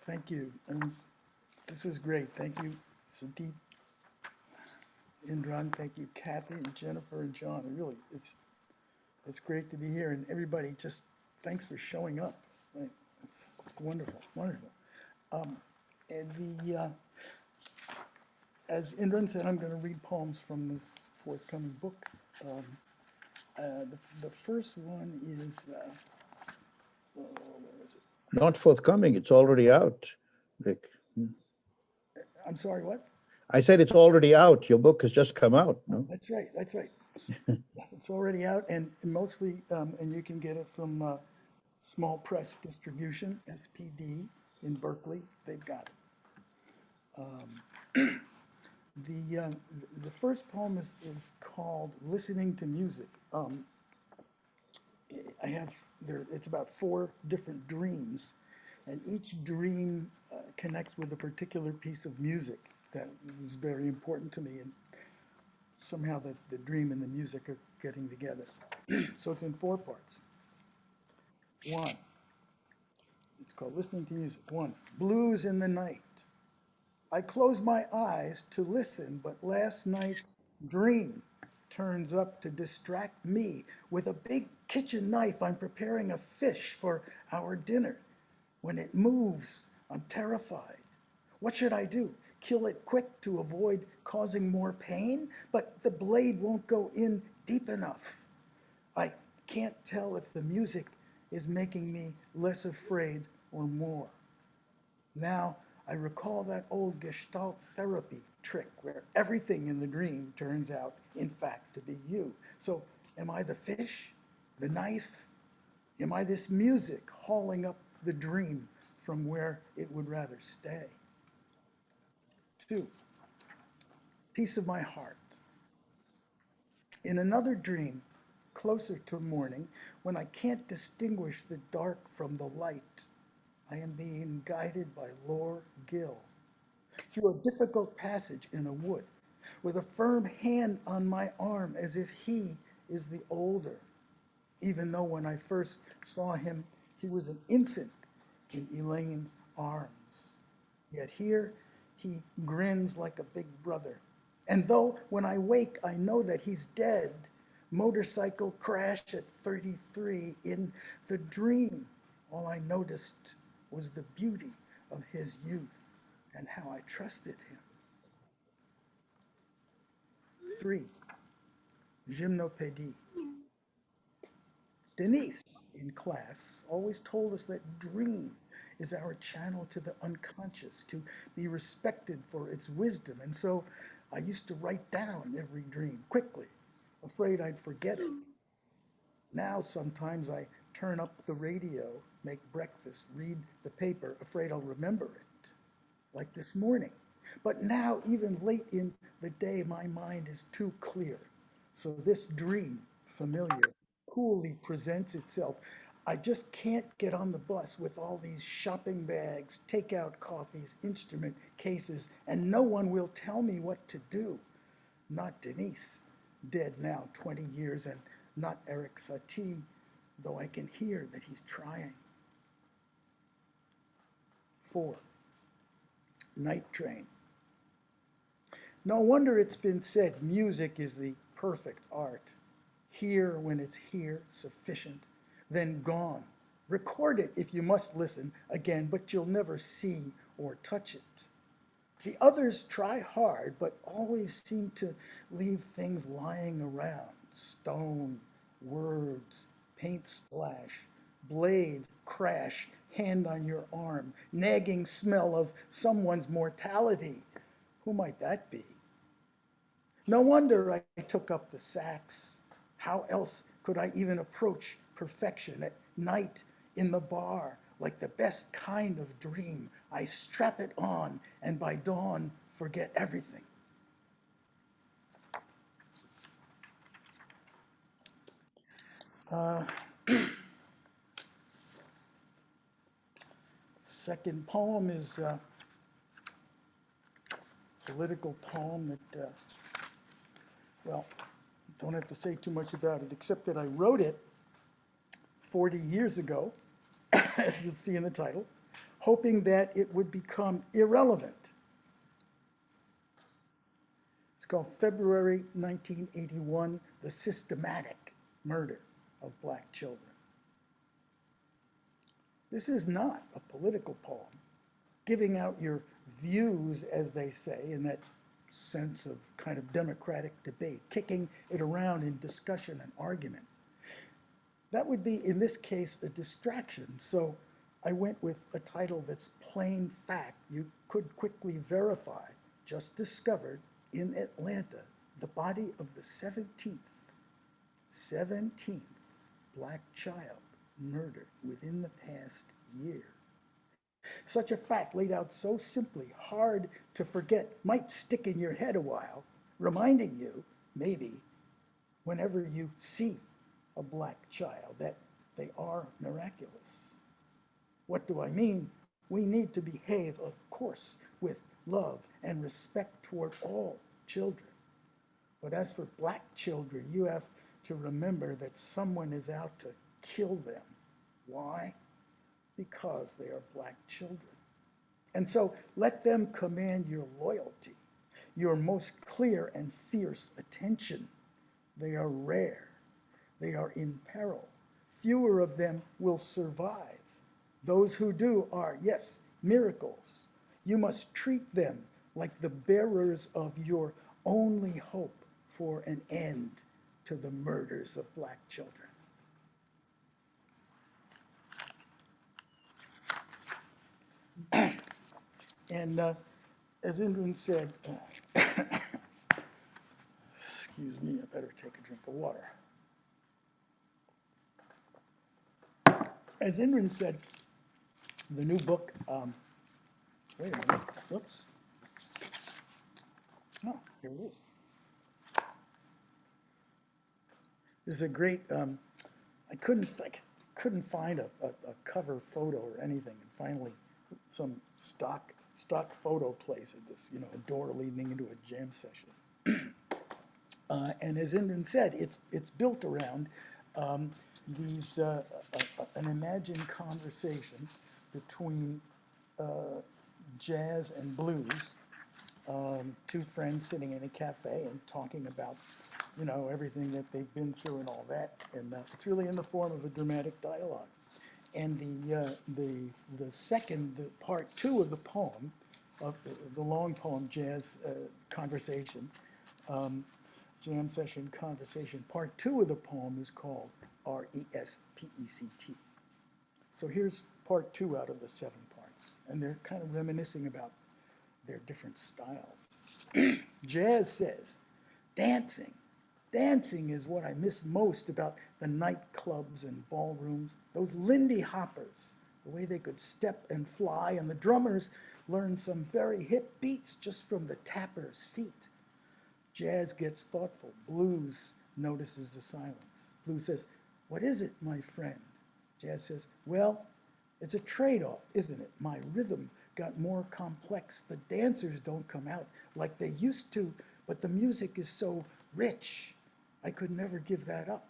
Thank you. And this is great. Thank you, SUDEEP, Indran. Thank you, Kathy and Jennifer and John. Really, it's great to be here. And everybody, just thanks for showing up. Right. It's wonderful, wonderful. And as Indran said, I'm going to read poems from this forthcoming book. The first one is, where is it? Not forthcoming. It's already out, Vic. I'm sorry, what? I said it's already out. Your book has just come out, no? That's right, that's right. It's already out, and mostly, and you can get it from Small Press Distribution, SPD, in Berkeley. They've got it. The first poem is called Listening to Music. I have there. It's about 4 different dreams, and each dream connects with a particular piece of music that was very important to me, and somehow the dream and the music are getting together. So it's in 4 parts. 1, it's called Listening to Music. 1, blues in the night. I close my eyes to listen, but last night's dream turns up to distract me. With a big kitchen knife, I'm preparing a fish for our dinner. When it moves, I'm terrified. What should I do? Kill it quick to avoid causing more pain? But the blade won't go in deep enough. I can't tell if the music is making me less afraid or more. Now, I recall that old Gestalt therapy trick where everything in the dream turns out, in fact, to be you. So, am I the fish, the knife? Am I this music hauling up the dream from where it would rather stay? 2, piece of my heart. In another dream, closer to morning, when I can't distinguish the dark from the light, I am being guided by Lord Gill through a difficult passage in a wood, with a firm hand on my arm as if he is the older, even though when I first saw him, he was an infant in Elaine's arms. Yet here he grins like a big brother. And though when I wake, I know that he's dead, motorcycle crash at 33 in the dream, all I noticed was the beauty of his youth and how I trusted him. 3, gymnopédie. Denise, in class, always told us that dream is our channel to the unconscious, to be respected for its wisdom. And so I used to write down every dream quickly, afraid I'd forget it. Now sometimes I turn up the radio, make breakfast, read the paper, afraid I'll remember it, like this morning. But now, even late in the day, my mind is too clear. So this dream, familiar, coolly presents itself. I just can't get on the bus with all these shopping bags, takeout coffees, instrument cases, and no one will tell me what to do. Not Denise, dead now 20 years, and not Eric Satie, though I can hear that he's trying. 4, night train. No wonder it's been said music is the perfect art. Here when it's here, sufficient, then gone. Record it if you must listen again, but you'll never see or touch it. The others try hard, but always seem to leave things lying around. Stone, words, paint splash, blade, crash, hand on your arm, nagging smell of someone's mortality. Who might that be? No wonder I took up the sax. How else could I even approach perfection at night in the bar, like the best kind of dream? I strap it on and by dawn forget everything. Second poem is a political poem that, well, don't have to say too much about it, except that I wrote it 40 years ago, as you'll see in the title, hoping that it would become irrelevant. It's called February 1981, The Systematic Murder of Black Children. This is not a political poem, giving out your views, as they say, in that sense of kind of democratic debate, kicking it around in discussion and argument. That would be, in this case, a distraction. So I went with a title that's plain fact, you could quickly verify, just discovered in Atlanta the body of the 17th black child murdered within the past year. Such a fact laid out so simply, hard to forget, might stick in your head a while, reminding you, maybe, whenever you see a black child, that they are miraculous. What do I mean? We need to behave, of course, with love and respect toward all children. But as for black children, you have to remember that someone is out to kill them. Why? Because they are black children. And so let them command your loyalty, your most clear and fierce attention. They are rare. They are in peril. Fewer of them will survive. Those who do are, yes, miracles. You must treat them like the bearers of your only hope for an end to the murders of black children. And as Indran said, excuse me, I better take a drink of water. As Indran said, the new book, wait a minute, whoops. Oh, here it is. This is a great, I couldn't find a cover photo or anything, and finally some stock photo place of this, a door leading into a jam session. And as Indran said, it's built around these an imagined conversation between jazz and blues, two friends sitting in a cafe and talking about everything that they've been through and all that, and it's really in the form of a dramatic dialogue. And the part two of the poem, of the long poem, Jazz Conversation, Jam Session Conversation, part two of the poem is called R-E-S-P-E-C-T. So here's part two out of the 7 parts, and they're kind of reminiscing about their different styles. Jazz says, dancing is what I miss most about the nightclubs and ballrooms. Those Lindy Hoppers, the way they could step and fly, and the drummers learned some very hip beats just from the tappers' feet. Jazz gets thoughtful. Blues notices the silence. Blues says, what is it, my friend? Jazz says, well, it's a trade-off, isn't it? My rhythm got more complex. The dancers don't come out like they used to, but the music is so rich. I could never give that up.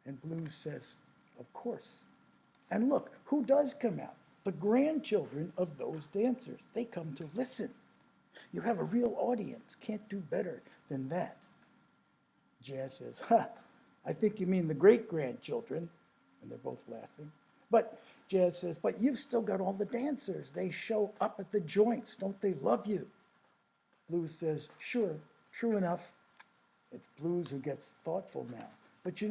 And blues says, of course. And look, who does come out? The grandchildren of those dancers. They come to listen. You have a real audience. Can't do better than that. Jazz says, I think you mean the great-grandchildren. And they're both laughing. But Jazz says, but you've still got all the dancers. They show up at the joints. Don't they love you? Blues says, sure, true enough. It's blues who gets thoughtful now. But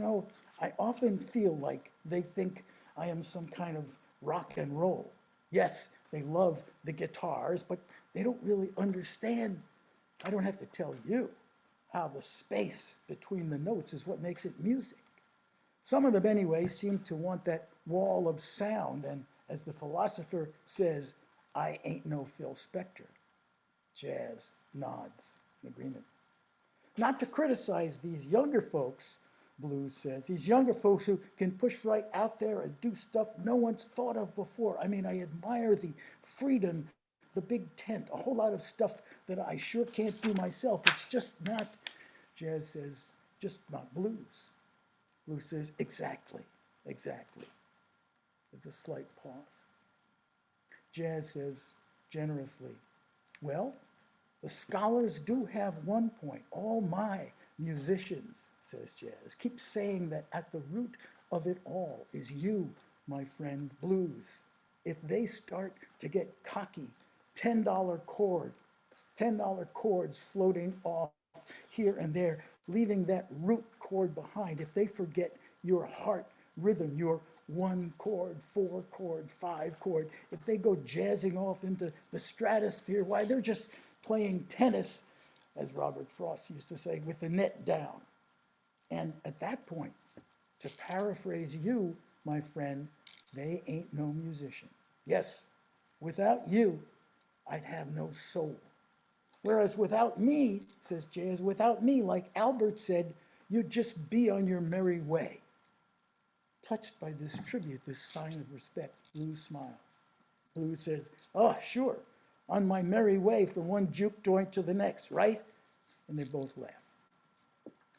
I often feel like they think I am some kind of rock and roll. Yes, they love the guitars, but they don't really understand. I don't have to tell you how the space between the notes is what makes it music. Some of them, anyway, seem to want that wall of sound, and as the philosopher says, I ain't no Phil Spector. Jazz nods in agreement. Not to criticize these younger folks, Blues says, these younger folks who can push right out there and do stuff no one's thought of before. I mean, I admire the freedom, the big tent, a whole lot of stuff that I sure can't do myself. It's just not, Jazz says, just not blues. Blues says, exactly. There's a slight pause. Jazz says generously, well, the scholars do have one point. All my musicians, says Jazz, keep saying that at the root of it all is you, my friend, blues. If they start to get cocky, $10 chords floating off here and there, leaving that root chord behind, if they forget your heart rhythm, your 1 chord, 4 chord, 5 chord, if they go jazzing off into the stratosphere, why, they're just playing tennis, as Robert Frost used to say, with the net down. And at that point, to paraphrase you, my friend, they ain't no musician. Yes, without you, I'd have no soul. Whereas without me, says Jazz, without me, like Albert said, you'd just be on your merry way. Touched by this tribute, this sign of respect, Lou smiles. Lou said, oh, sure, on my merry way from one juke joint to the next, right? And they both laugh.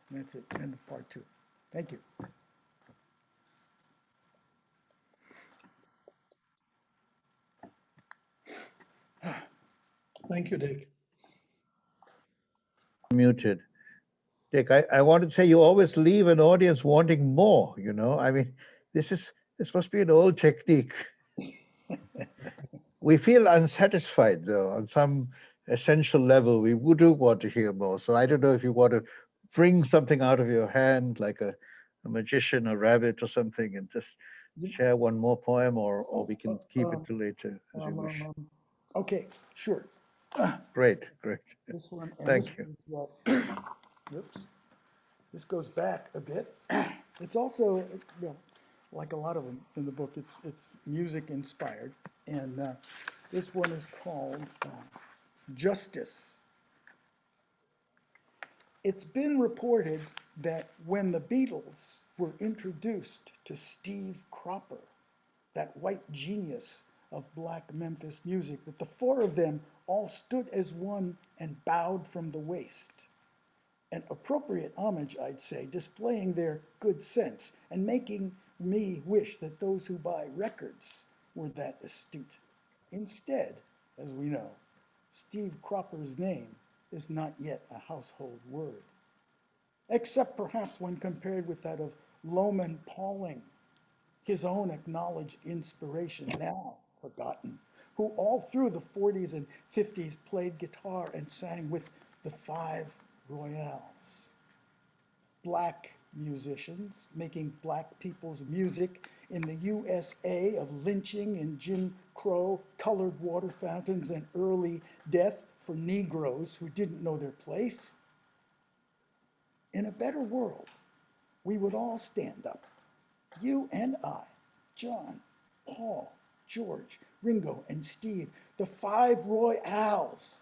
And that's it, end of part 2. Thank you. Thank you, Dick. Muted. Dick, I wanted to say you always leave an audience wanting more, you know? I mean, this must be an old technique. We feel unsatisfied, though, on some essential level. We do want to hear more. So I don't know if you want to bring something out of your hand, like a magician, a rabbit or something, and just share one more poem, or we can keep it till later, as you wish. Okay, sure. Great, great. This one, and Thank this is, oops, this goes back a bit. It's also, like a lot of them in the book, it's music inspired. And this one is called Justice. It's been reported that when the Beatles were introduced to Steve Cropper, that white genius of Black Memphis music, that the 4 of them all stood as one and bowed from the waist. An appropriate homage, I'd say, displaying their good sense and making me wish that those who buy records were that astute. Instead, as we know, Steve Cropper's name is not yet a household word, except perhaps when compared with that of Loman Pauling, his own acknowledged inspiration, now forgotten, who all through the 40s and 50s played guitar and sang with the 5 Royales. Black musicians making black people's music in the USA of lynching and Jim Crow, colored water fountains, and early death for Negroes who didn't know their place. In a better world, we would all stand up, you and I, John, Paul, George, Ringo, and Steve, the 5 Royales,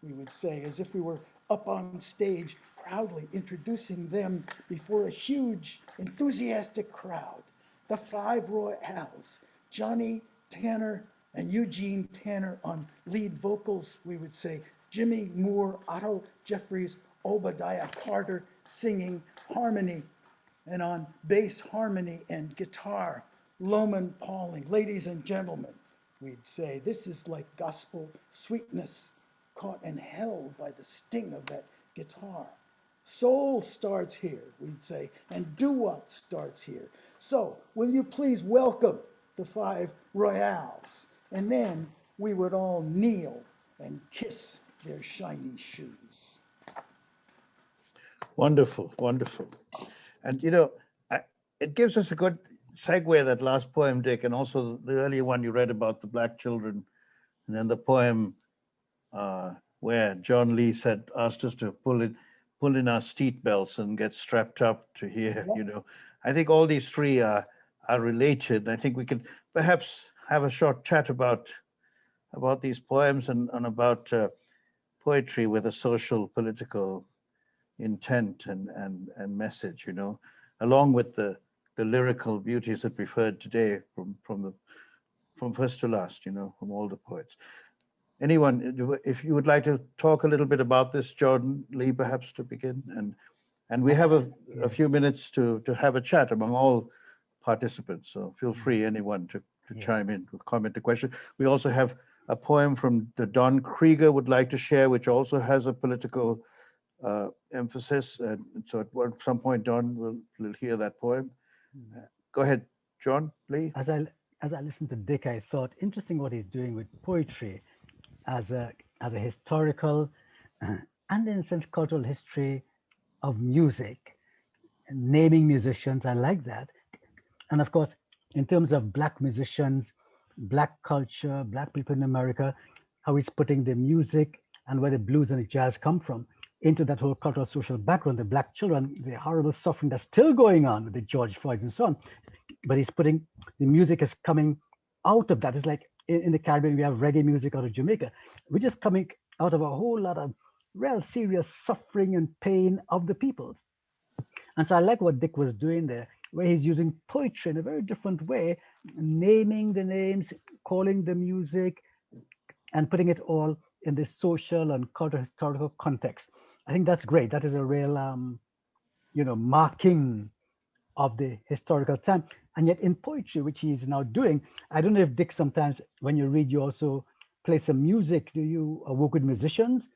we would say, as if we were up on stage proudly introducing them before a huge, enthusiastic crowd. The 5 Royales, Johnny Tanner and Eugene Tanner on lead vocals, we would say, Jimmy Moore, Otto Jeffries, Obadiah Carter singing harmony, and on bass harmony and guitar, Loman Pauling. Ladies and gentlemen, we'd say, this is like gospel sweetness caught and held by the sting of that guitar. Soul starts here, we'd say, and doo-wop starts here. So will you please welcome the 5 Royales? And then we would all kneel and kiss their shiny shoes. Wonderful, wonderful. And you know, it gives us a good segue, that last poem, Dick, and also the earlier one you read about the black children, and then the poem where John Lee asked us to pull in our seat belts and get strapped up to hear. You know, I think all these 3 are related. I think we could perhaps have a short chat about these poems and about poetry with a social, political intent and message, you know, along with the lyrical beauties that we've heard today from first to last, you know, from all the poets. Anyone, if you would like to talk a little bit about this, Jordan Lee, perhaps to begin, and we have a few minutes to have a chat among all participants. So feel free, anyone, to chime in with comment or question. We also have a poem from the Don Krieger would like to share, which also has a political emphasis. And so at some point, Don will hear that poem. Go ahead, John Lee. As I listened to Dick, I thought interesting what he's doing with poetry as a historical and in a sense cultural history of music, naming musicians. I like that. And of course, in terms of black musicians, black culture, black people in America, how he's putting the music and where the blues and the jazz come from, into that whole cultural social background, the black children, the horrible suffering that's still going on with the George Floyd and so on. But he's putting, the music is coming out of that. It's like in the Caribbean, we have reggae music out of Jamaica, which is coming out of a whole lot of real serious suffering and pain of the people. And so I like what Dick was doing there, where he's using poetry in a very different way, naming the names, calling the music, and putting it all in this social and cultural historical context. I think that's great. That is a real, marking of the historical time. And yet in poetry, which he's now doing, I don't know if Dick, sometimes when you read, you also play some music. Do you work with musicians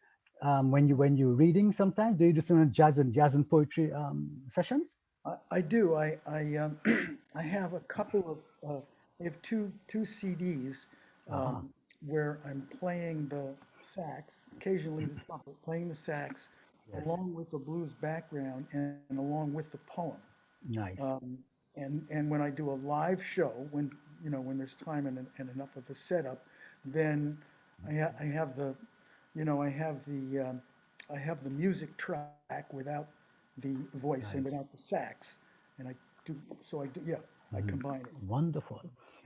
when you're reading? Sometimes do you do some jazz and poetry sessions? I do. I have a couple of I have two CDs where I'm playing the sax, occasionally the trumpet, playing the sax, Yes. along with the blues background and along with the poem. Nice. And when I do a live show, when there's time and enough of a setup, then I have the I have the music track without the voice and without the sax, and I combine it. Wonderful.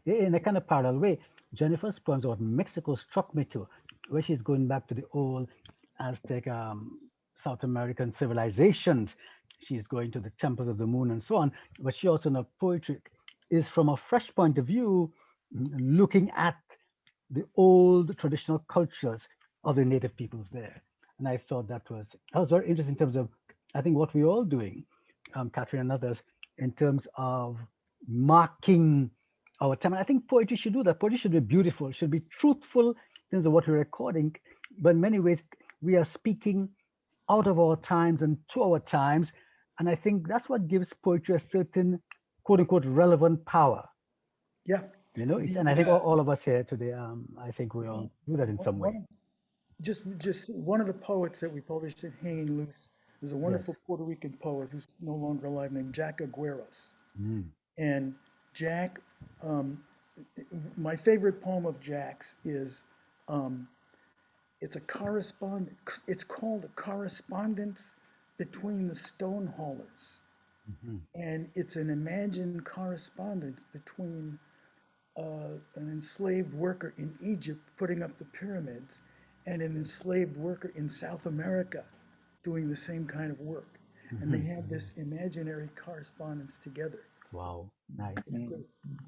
In a kind of parallel way, Jennifer's poems about Mexico struck me too, where she's going back to the old Aztec, South American civilizations. She's going to the temples of the moon and so on. But she also, in her poetry, is from a fresh point of view, looking at the old traditional cultures of the native peoples there. And I thought that was very interesting in terms of, I think, what we're all doing, CATHRYN and others, in terms of marking our time. And I think poetry should do that. Poetry should be beautiful, should be truthful in terms of what we're recording. But in many ways, we are speaking out of our times and to our times. And I think that's what gives poetry a certain, quote unquote, relevant power. Yeah. And I think all of us here today, I think we all do that in some way. Just one of the poets that we published in Hanging Loose is a wonderful Puerto Rican poet who's no longer alive, named Jack Agueros. And Jack, my favorite poem of Jack's is, it's called A Correspondence Between the Stone Haulers. And it's an imagined correspondence between an enslaved worker in Egypt putting up the pyramids and an enslaved worker in South America doing the same kind of work. And they have this imaginary correspondence together. Wow, nice.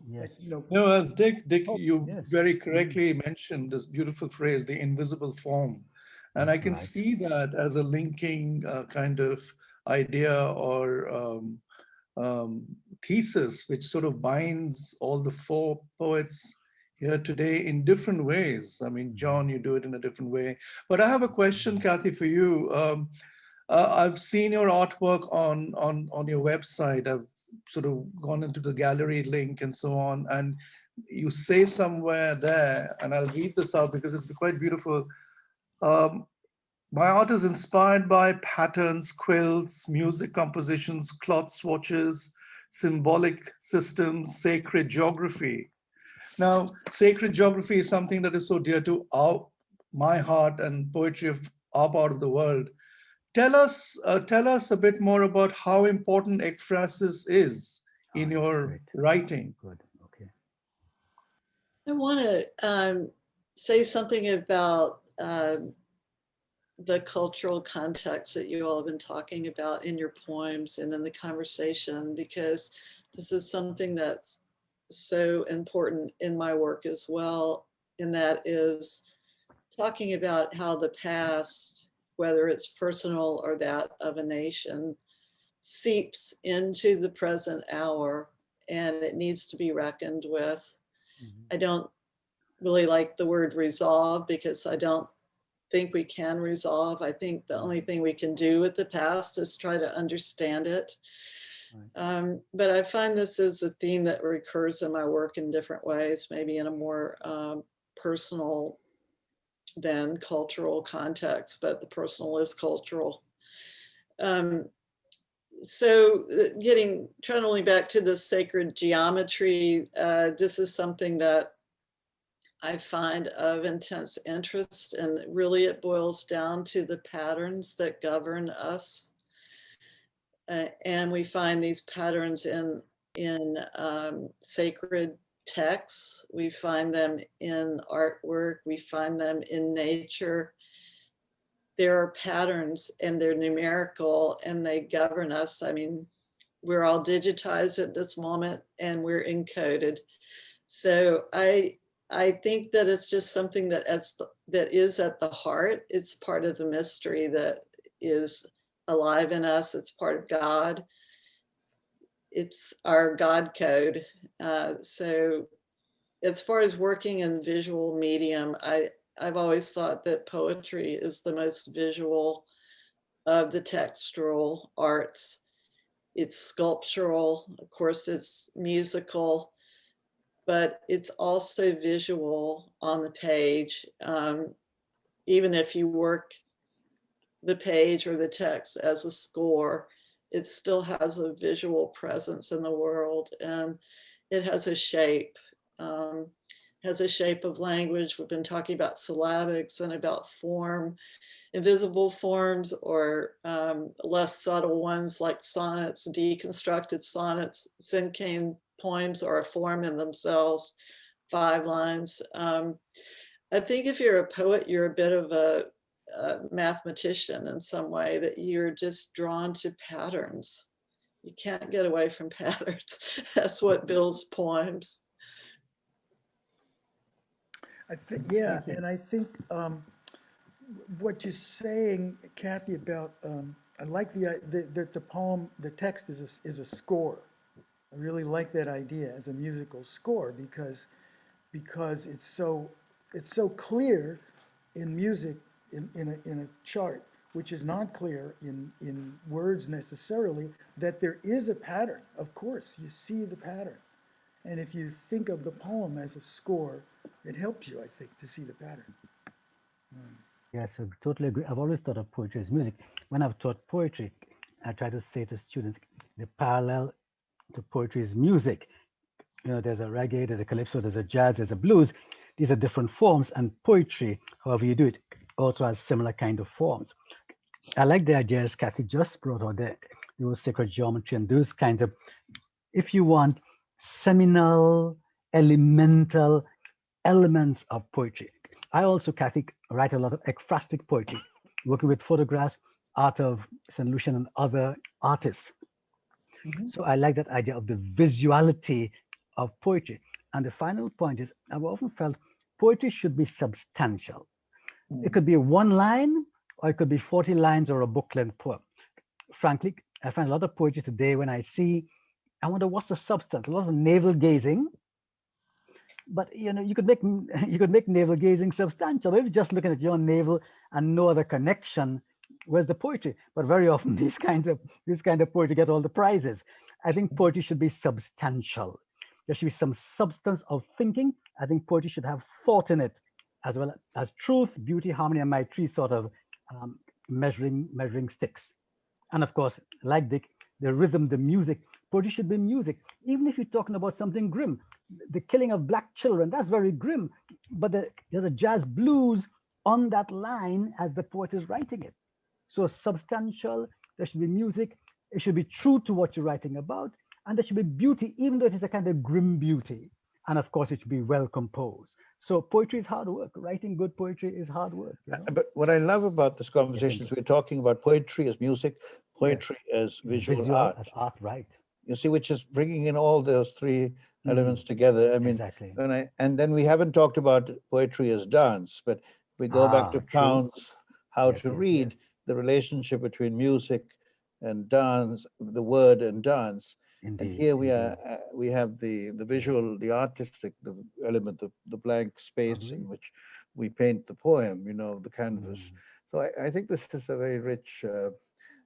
Yes. As Dick, you very correctly mentioned this beautiful phrase, the invisible form. And I can see that as a linking kind of idea or thesis, which sort of binds all the four poets here today in different ways. I mean, John, you do it in a different way. But I have a question, Kathy, for you. I've seen your artwork on your website. I've sort of gone into the gallery link and so on. And you say somewhere there, and I'll read this out because it's quite beautiful. My art is inspired by patterns, quilts, music compositions, cloth swatches, symbolic systems, sacred geography. Now, sacred geography is something that is so dear to my heart and poetry of our part of the world. Tell us a bit more about how important ekphrasis is in your writing. Good. Okay. I want to say something about the cultural context that you all have been talking about in your poems and in the conversation, because this is something that's so important in my work as well. And that is talking about how the past, whether it's personal or that of a nation, seeps into the present hour, and it needs to be reckoned with. I don't really like the word resolve, because I don't think we can resolve. I think the only thing we can do with the past is try to understand it. But I find this is a theme that recurs in my work in different ways, maybe in a more personal than cultural context, but the personal is cultural. So traveling back to the sacred geometry, this is something that I find of intense interest, and really it boils down to the patterns that govern us. And we find these patterns in sacred texts. We find them in artwork. We find them in nature. There are patterns, and they're numerical, and they govern us. I mean, we're all digitized at this moment, and we're encoded. So I think that it's just something that is at the heart. It's part of the mystery that is alive in us. It's part of God. It's our God code. So as far as working in visual medium, I've always thought that poetry is the most visual of the textual arts. It's sculptural, of course, it's musical, but it's also visual on the page. Even if you work the page or the text as a score, it still has a visual presence in the world, and it has a shape. Has a shape of language. We've been talking about syllabics and about form, invisible forms, or less subtle ones like sonnets, deconstructed sonnets. Cinquain poems are a form in themselves, 5 lines. I think if you're a poet, you're a bit of a mathematician in some way, that you're just drawn to patterns. You can't get away from patterns. That's what builds poems. I think, yeah, and I think what you're saying, Kathy, about I like the poem, the text is a score. I really like that idea as a musical score because it's so clear in music in a chart, which is not clear in words necessarily, that there is a pattern. Of course, you see the pattern. And if you think of the poem as a score, it helps you, I think, to see the pattern. Yes, I totally agree. I've always thought of poetry as music. When I've taught poetry, I try to say to students, the parallel to poetry is music. You know, there's a reggae, there's a calypso, there's a jazz, there's a blues. These are different forms, and poetry, however you do it, also has similar kind of forms. I like the ideas Kathy just brought out there, sacred geometry and those kinds of, if you want, seminal, elemental elements of poetry. I also, Kathy, write a lot of ekphrastic poetry, working with photographs, art of St. Lucian and other artists. So I like that idea of the visuality of poetry. And the final point is, I've often felt poetry should be substantial. It could be 1 line, or it could be 40 lines or a book-length poem. Frankly, I find a lot of poetry today when I wonder what's the substance, a lot of navel gazing. But you know, you could make navel gazing substantial. Maybe just looking at your navel and no other connection. Where's the poetry? But very often these kind of poetry get all the prizes. I think poetry should be substantial. There should be some substance of thinking. I think poetry should have thought in it, as well as truth, beauty, harmony, and my 3 sort of measuring sticks. And of course, like the rhythm, the music, poetry should be music. Even if you're talking about something grim, the killing of Black children, that's very grim. But there's a jazz blues on that line as the poet is writing it. So substantial, there should be music. It should be true to what you're writing about. And there should be beauty, even though it is a kind of grim beauty. And of course, it should be well composed. So poetry is hard work. Writing good poetry is hard work. You know? But what I love about this conversation is we're talking about poetry as music, poetry as visual art. As art, right. You see, which is bringing in all those 3 elements together. I mean, exactly. and then we haven't talked about poetry as dance, but we go back to Pound's How to Read, the relationship between music and dance, the word and dance. Indeed, and here we have the visual, the artistic, the element of the blank space in which we paint the poem, you know, the canvas. So I think this is a very rich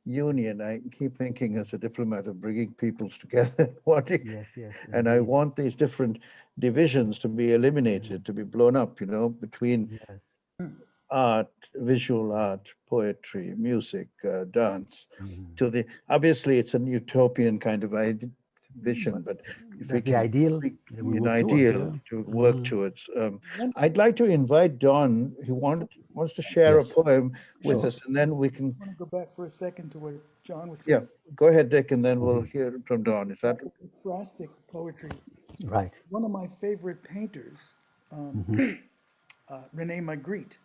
union. I keep thinking as a diplomat of bringing peoples together, wanting, and I want these different divisions to be eliminated, to be blown up, you know, between art, visual art, poetry, music, dance. To the obviously it's an utopian kind of vision, but if we That's the can ideal. make that we an work towards, ideal yeah. to work Mhm. towards. One- I'd like to invite Don, who wants to share Yes. a poem with Sure. us, and then we can, I want to go back for a second to what John was yeah, saying. go ahead, Dick, and then we'll hear from Don. Is that, Ekphrastic poetry. Right. One of my favorite painters, Rene Magritte.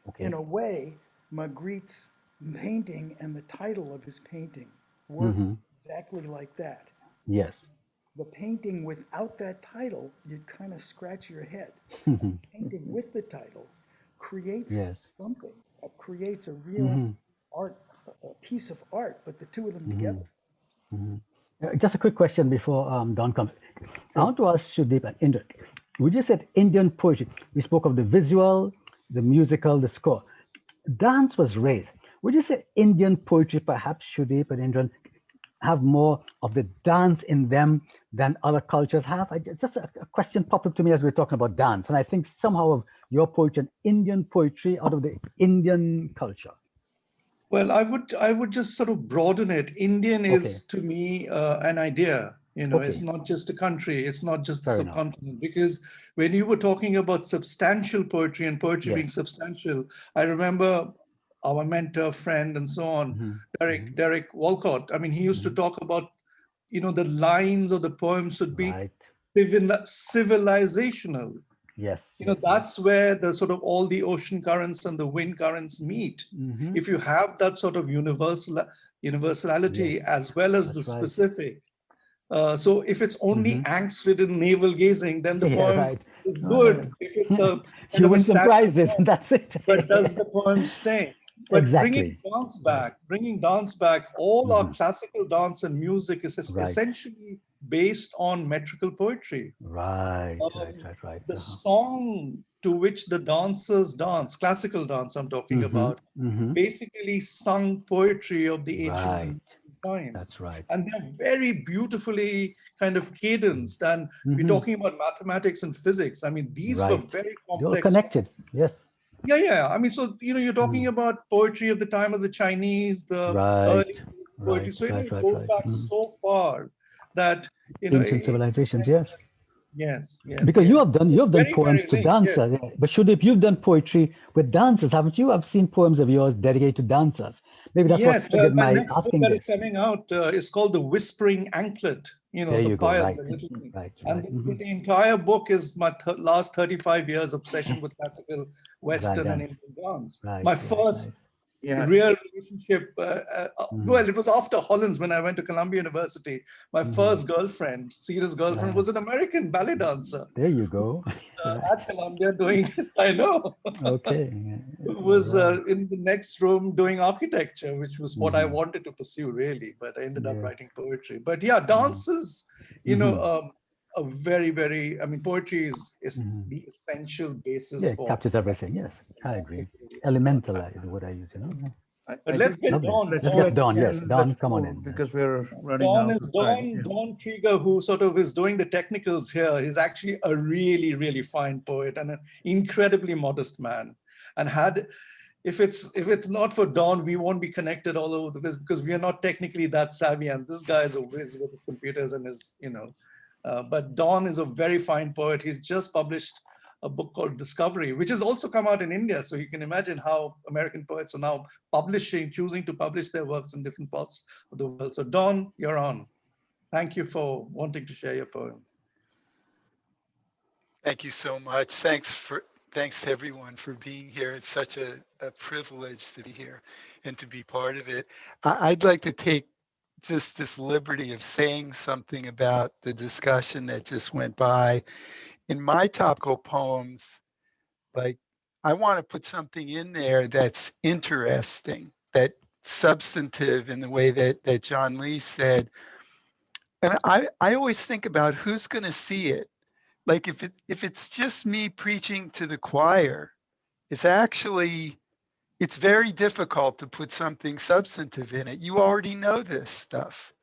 Okay. In a way, Magritte's painting and the title of his painting work exactly like that. Yes. The painting without that title, you'd kind of scratch your head. Painting with the title creates Yes. something, creates a real art, a piece of art, but the two of them together. Just a quick question before Don comes. I want to ask Sudeep and Indran. We just said Indian poetry. We spoke of the visual, the musical, the score. Dance was raised. Would you say Indian poetry, perhaps Sudeep and Indran, have more of the dance in them than other cultures have? Just a question popped up to me as we were talking about dance. And I think somehow of your poetry and Indian poetry out of the Indian culture. Well, I would just sort of broaden it. Indian is to me an idea. You know, it's not just a country. It's not just a subcontinent. Because when you were talking about substantial poetry and poetry being substantial, I remember our mentor, friend, and so on, Derek Walcott. I mean, he used to talk about, you know, the lines of the poems should be civilizational. Yes. You know, that's where the sort of all the ocean currents and the wind currents meet. If you have that sort of universality as well as the specific. So if it's only angst-ridden navel gazing, then the poem is good. If it's a kind of a surprise this, poem, that's it. but does the poem stay? But bringing dance back, all our classical dance and music is essentially based on metrical poetry. Right. The song to which the dancers dance, classical dance I'm talking about, is basically sung poetry of the ancient times. That's right. And they're very beautifully kind of cadenced. And we're talking about mathematics and physics. I mean, these were very complex. They were connected, yes. Yeah. I mean, so, you know, you're talking about poetry of the time of the Chinese, the early poetry. So it goes back so far that, you know, ancient civilizations, yes. Yes. Because you have done very, poems to dancers. Yeah. But Sudeep, you've done poetry with dancers, haven't you? I've seen poems of yours dedicated to dancers. Maybe that's what triggered my my next book asking that this. is coming out is called The Whispering Anklet. You know, There the you go. poem, the little thing. And the entire book is my last 35 years obsession with classical Western and Indian dance. My first real relationship, well, it was after Hollands when I went to Columbia University. My first girlfriend, serious girlfriend, was an American ballet dancer. There you go. At Columbia doing, I know. Was in the next room doing architecture, which was what I wanted to pursue really, but I ended up writing poetry. But yeah, dance is, you know, a very, very, I mean, poetry is the essential basis for. It captures everything, yes, I agree. Elemental is what I use, you know. But let's get Don. Let's get Don, yes. Don, come on in. Because we're running out of time. Don Krieger, who sort of is doing the technicals here, is actually a really, really fine poet and an incredibly modest man. And if it's not for Don, we won't be connected all over because we are not technically that savvy. And this guy is a whiz with his computers and his, you know. But Don is a very fine poet. He's just published a book called Discovery, which has also come out in India. So you can imagine how American poets are now choosing to publish their works in different parts of the world. So Don, you're on. Thank you for wanting to share your poem. Thank you so much. Thanks to everyone for being here. It's such a privilege to be here and to be part of it. I'd like to take just this liberty of saying something about the discussion that just went by. In my topical poems, like I want to put something in there that's interesting, that substantive in the way that John Lee said. And I always think about who's going to see it. Like if it's just me preaching to the choir, it's very difficult to put something substantive in it. You already know this stuff.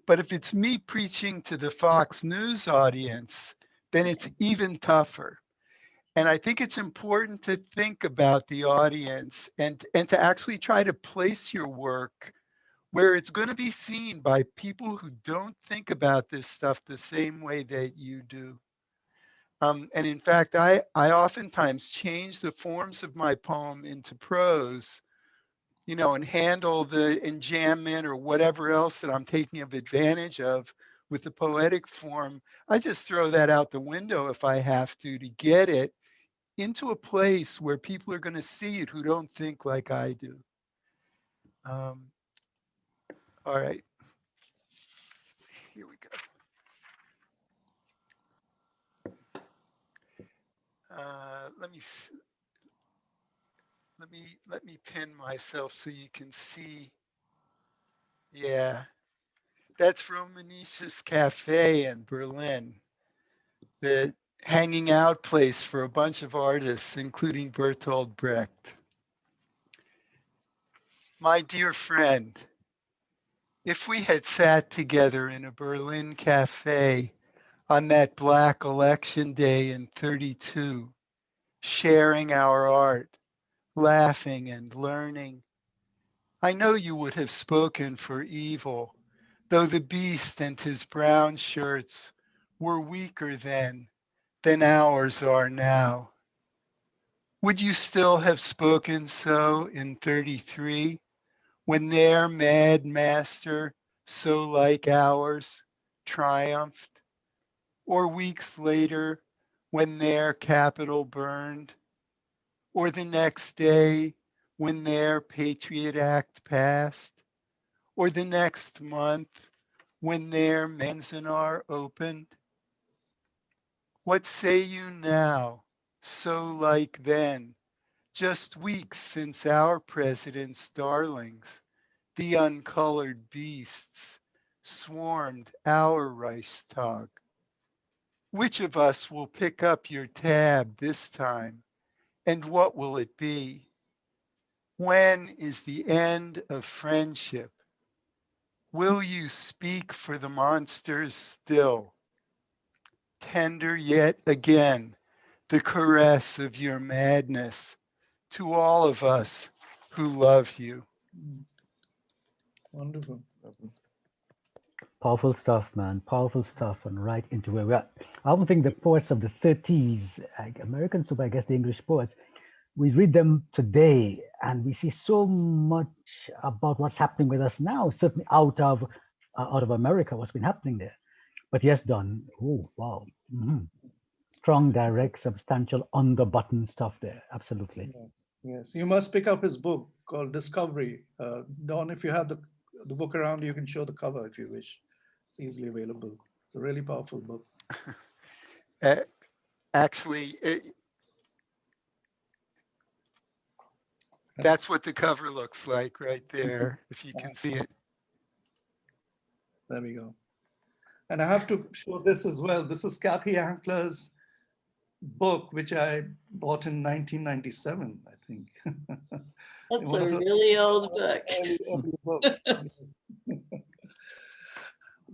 But if it's me preaching to the Fox News audience, then it's even tougher. And I think it's important to think about the audience and to actually try to place your work where it's going to be seen by people who don't think about this stuff the same way that you do. And in fact, I oftentimes change the forms of my poem into prose, you know, and handle the enjambment or whatever else that I'm taking advantage of with the poetic form. I just throw that out the window if I have to get it into a place where people are going to see it who don't think like I do. All right, here we go. Let me pin myself so you can see. Yeah, that's from Manisha's Cafe in Berlin, the hanging out place for a bunch of artists, including Bertolt Brecht. My dear friend, if we had sat together in a Berlin cafe on that black election day in '32, sharing our art, laughing and learning, I know you would have spoken for evil, though the beast and his brown shirts were weaker then than ours are now. Would you still have spoken so in '33, when their mad master, so like ours, triumphed? Or weeks later, when their capital burned? Or the next day, when their Patriot Act passed? Or the next month, when their Manzanar opened? What say you now, so like then, just weeks since our president's darlings, the uncolored beasts, swarmed our Reichstag? Which of us will pick up your tab this time, and what will it be? When is the end of friendship? Will you speak for the monsters still? Tender yet again the caress of your madness to all of us who love you. Wonderful. Powerful stuff, man. Powerful stuff, and right into where we're at. I don't think the poets of the 30s, like Americans, so I guess the English poets, we read them today and we see so much about what's happening with us now, certainly out of America, what's been happening there. But yes, Don, oh, wow. Strong, direct, substantial, on the button stuff there. Absolutely. Yes, you must pick up his book called Discovery. Don, if you have the book around, you can show the cover if you wish. It's easily available. It's a really powerful book. Actually, that's what the cover looks like right there, if you can see it. There we go. And I have to show this as well. This is Kathy Hankler's book, which I bought in 1997, I think. That's a really old book. Early books.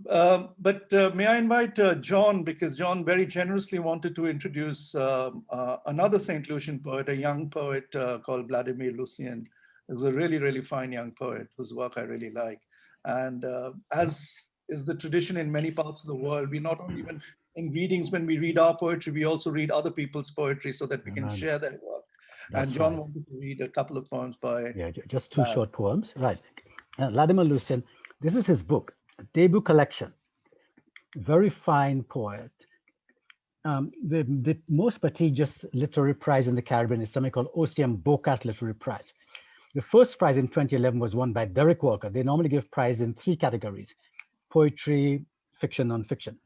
But may I invite John, because John very generously wanted to introduce another St. Lucian poet, a young poet called Vladimir Lucien. He was a really, really fine young poet whose work I really like. And as is the tradition in many parts of the world, we not only even in readings, when we read our poetry, we also read other people's poetry so that we can share their work. That's and John right. wanted to read a couple of poems by... Yeah, just two short poems. Right. Vladimir Lucien, this is his book, debut collection. Very fine poet. The most prestigious literary prize in the Caribbean is something called OCM Bocas Literary Prize. The first prize in 2011 was won by Derek Walker. They normally give prize in 3 categories: poetry, fiction, non-fiction.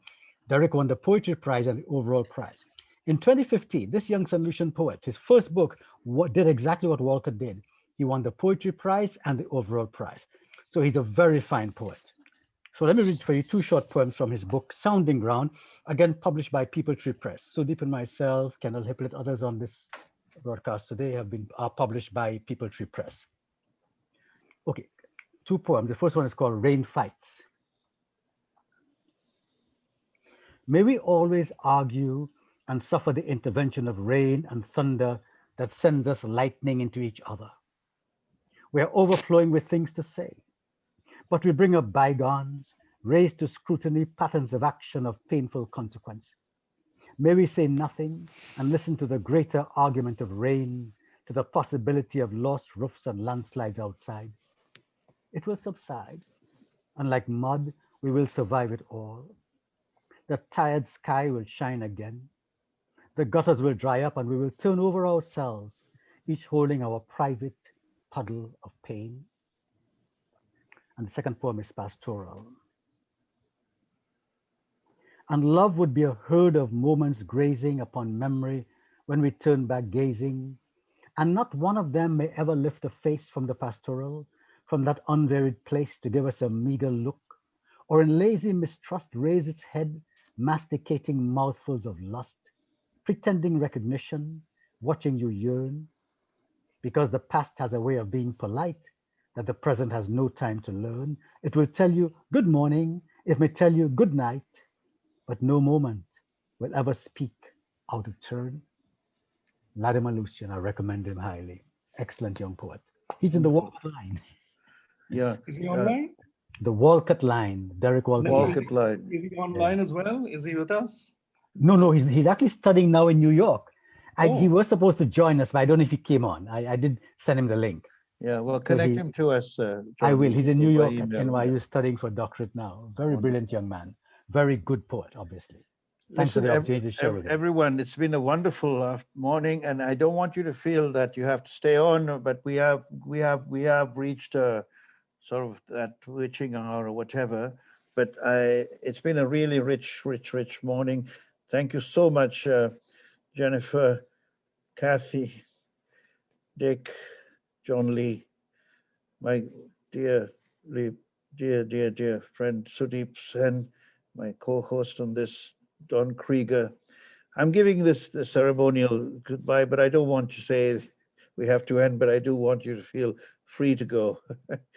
Derek won the poetry prize and the overall prize. In 2015, this young St. Lucian poet, his first book, did exactly what Walker did. He won the poetry prize and the overall prize. So he's a very fine poet. So let me read for you 2 short poems from his book, Sounding Ground, again published by People Tree Press. Sudeep and myself, Kendall Hippolyte, others on this broadcast today have been published by People Tree Press. Okay, 2 poems. The first one is called Rain Fights. May we always argue and suffer the intervention of rain and thunder that sends us lightning into each other. We are overflowing with things to say. but we bring up bygones, raise to scrutiny patterns of action of painful consequence. May we say nothing and listen to the greater argument of rain, to the possibility of lost roofs and landslides outside. It will subside. Unlike mud, we will survive it all. The tired sky will shine again. The gutters will dry up and we will turn over ourselves, each holding our private puddle of pain. And the second poem is pastoral. And love would be a herd of moments grazing upon memory when we turn back gazing, and not one of them may ever lift a face from the pastoral, from that unvaried place to give us a meager look, or in lazy mistrust raise its head, masticating mouthfuls of lust, pretending recognition, watching you yearn, because the past has a way of being polite that the present has no time to learn. It will tell you good morning, it may tell you good night, but no moment will ever speak out of turn. Latimer Lucian, I recommend him highly. Excellent young poet. He's in the Walcott line. Yeah. Is he online? The Walcott line, Derek Walcott. Walcott line. Is he online as well? Is he with us? No, he's actually studying now in New York. He Oh. was supposed to join us, but I don't know if he came on. I did send him the link. Yeah, well, connect him to us. I will. He's in New York at email, NYU studying for doctorate now. Very brilliant young man. Very good poet, obviously. Thanks for the opportunity to share with you. Everyone, it's been a wonderful morning, and I don't want you to feel that you have to stay on, but we have reached a sort of that witching hour or whatever. But it's been a really rich morning. Thank you so much, Jennifer, Kathy, Dick, John Lee, my dear friend SUDEEP Sen, my co-host on this, Don Krieger. I'm giving this the ceremonial goodbye, but I don't want to say we have to end, but I do want you to feel free to go.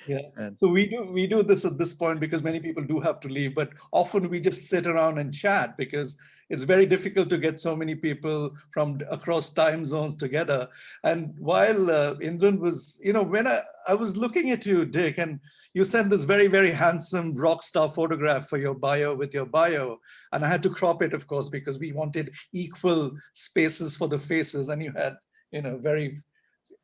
Yeah. So we do this at this point because many people do have to leave, but often we just sit around and chat because it's very difficult to get so many people from across time zones together. And while Indran was, when I was looking at you, Dick, and you sent this very, very handsome rock star photograph for your bio with your bio. And I had to crop it, of course, because we wanted equal spaces for the faces. And you had,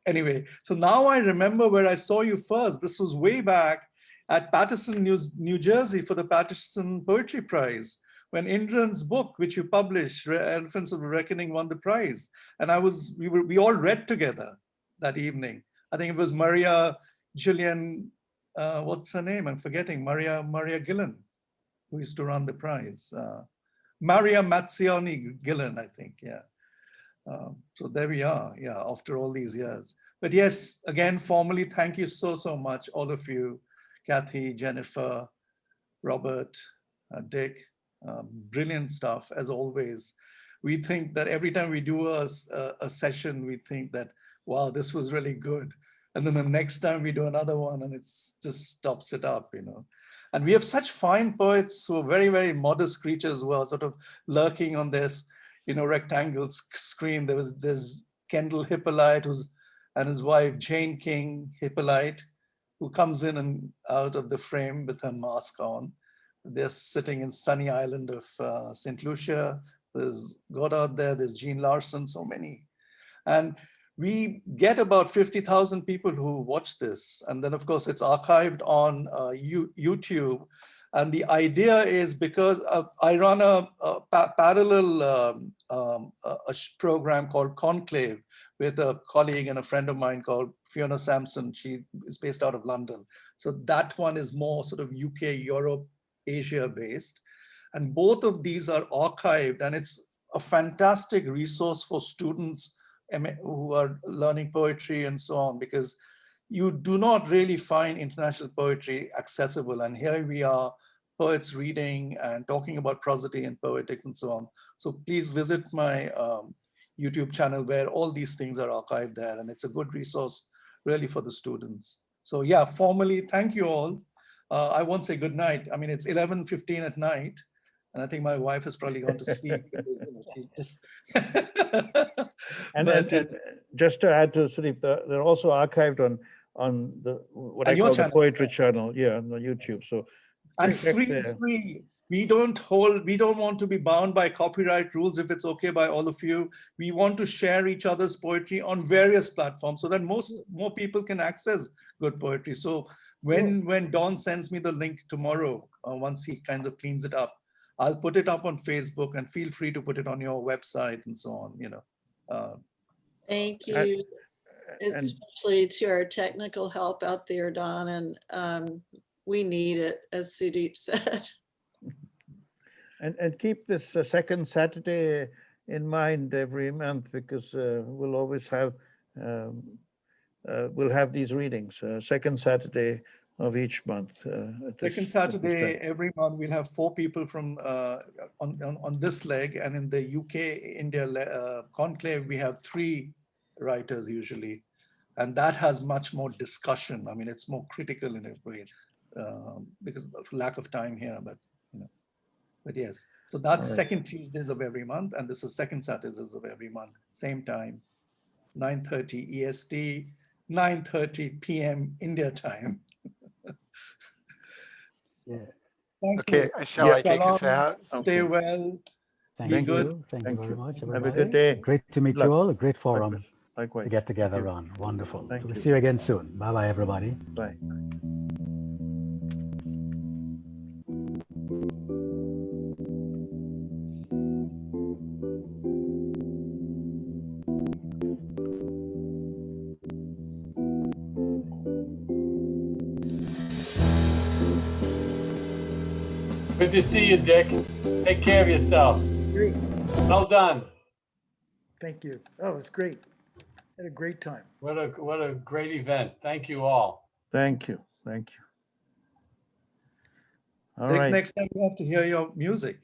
anyway. So now I remember where I saw you first. This was way back at Paterson, New Jersey for the Paterson Poetry Prize, when Indran's book, which you published, Elephants of Reckoning, won the prize. And we all read together that evening. I think it was Maria Gillian, what's her name? I'm forgetting, Maria Gillen, who used to run the prize. Maria Mazzioni Gillen, I think, yeah. So there we are, yeah, after all these years. But yes, again, formally, thank you so much, all of you, Kathy, Jennifer, Robert, Dick. Brilliant stuff, as always. We think that every time we do a session, we think that, wow, this was really good. And then the next time we do another one and it's just tops it up, And we have such fine poets who are very, very modest creatures who are sort of lurking on this, rectangle screen. There's Kendall Hippolyte and his wife, Jane King Hippolyte, who comes in and out of the frame with her mask on. They're sitting in sunny island of St. Lucia. There's Goddard there, there's Jean Larson, so many. And we get about 50,000 people who watch this. And then of course it's archived on YouTube. And the idea is because I run a parallel program called Conclave with a colleague and a friend of mine called Fiona Sampson. She is based out of London. So that one is more sort of UK, Europe, Asia based. And both of these are archived, and it's a fantastic resource for students who are learning poetry and so on, because you do not really find international poetry accessible. And here we are, poets reading and talking about prosody and poetics and so on. So please visit my YouTube channel where all these things are archived there. And it's a good resource really for the students. So yeah, formally, thank you all. I won't say good night. I mean, it's 11:15 at night. And I think my wife has probably gone to sleep. She's just and just to add to SUDEEP, they're also archived on the what And I your call the channel. poetry channel, yeah, on the YouTube. So And check free, there. free. We don't want to be bound by copyright rules if it's okay by all of you. We want to share each other's poetry on various platforms so that more people can access good poetry. So when Don sends me the link tomorrow, once he kind of cleans it up, I'll put it up on Facebook, and feel free to put it on your website and so on, you know. Thank you, especially to our technical help out there, Don, and we need it, as SUDEEP said. And keep this second Saturday in mind every month, because we'll always have these readings, second Saturday of each month. Second Saturday every month, we'll have 4 people from on this leg, and in the UK India conclave we have 3 writers usually, and that has much more discussion. I mean, it's more critical in a way because of lack of time here, but you know. But yes, so that's second Tuesdays of every month, and this is second Saturdays of every month, same time, 9:30 EST, 9:30 PM India time. Yeah. Thank Okay, you. shall I take us out? Stay well. Thank good. you. Thank you very much, everybody. Have a good day. Great to meet you all. A great forum Likewise. to get together on. Wonderful. Thank So we'll you. see you again soon. Bye-bye, everybody. Bye. Good to see you, Dick. Take care of yourself. Great. Well done. Thank you. Oh, it was great. Had a great time. What a great event. Thank you all. Thank you. Thank you. All Dick, right. next time we have to hear your music.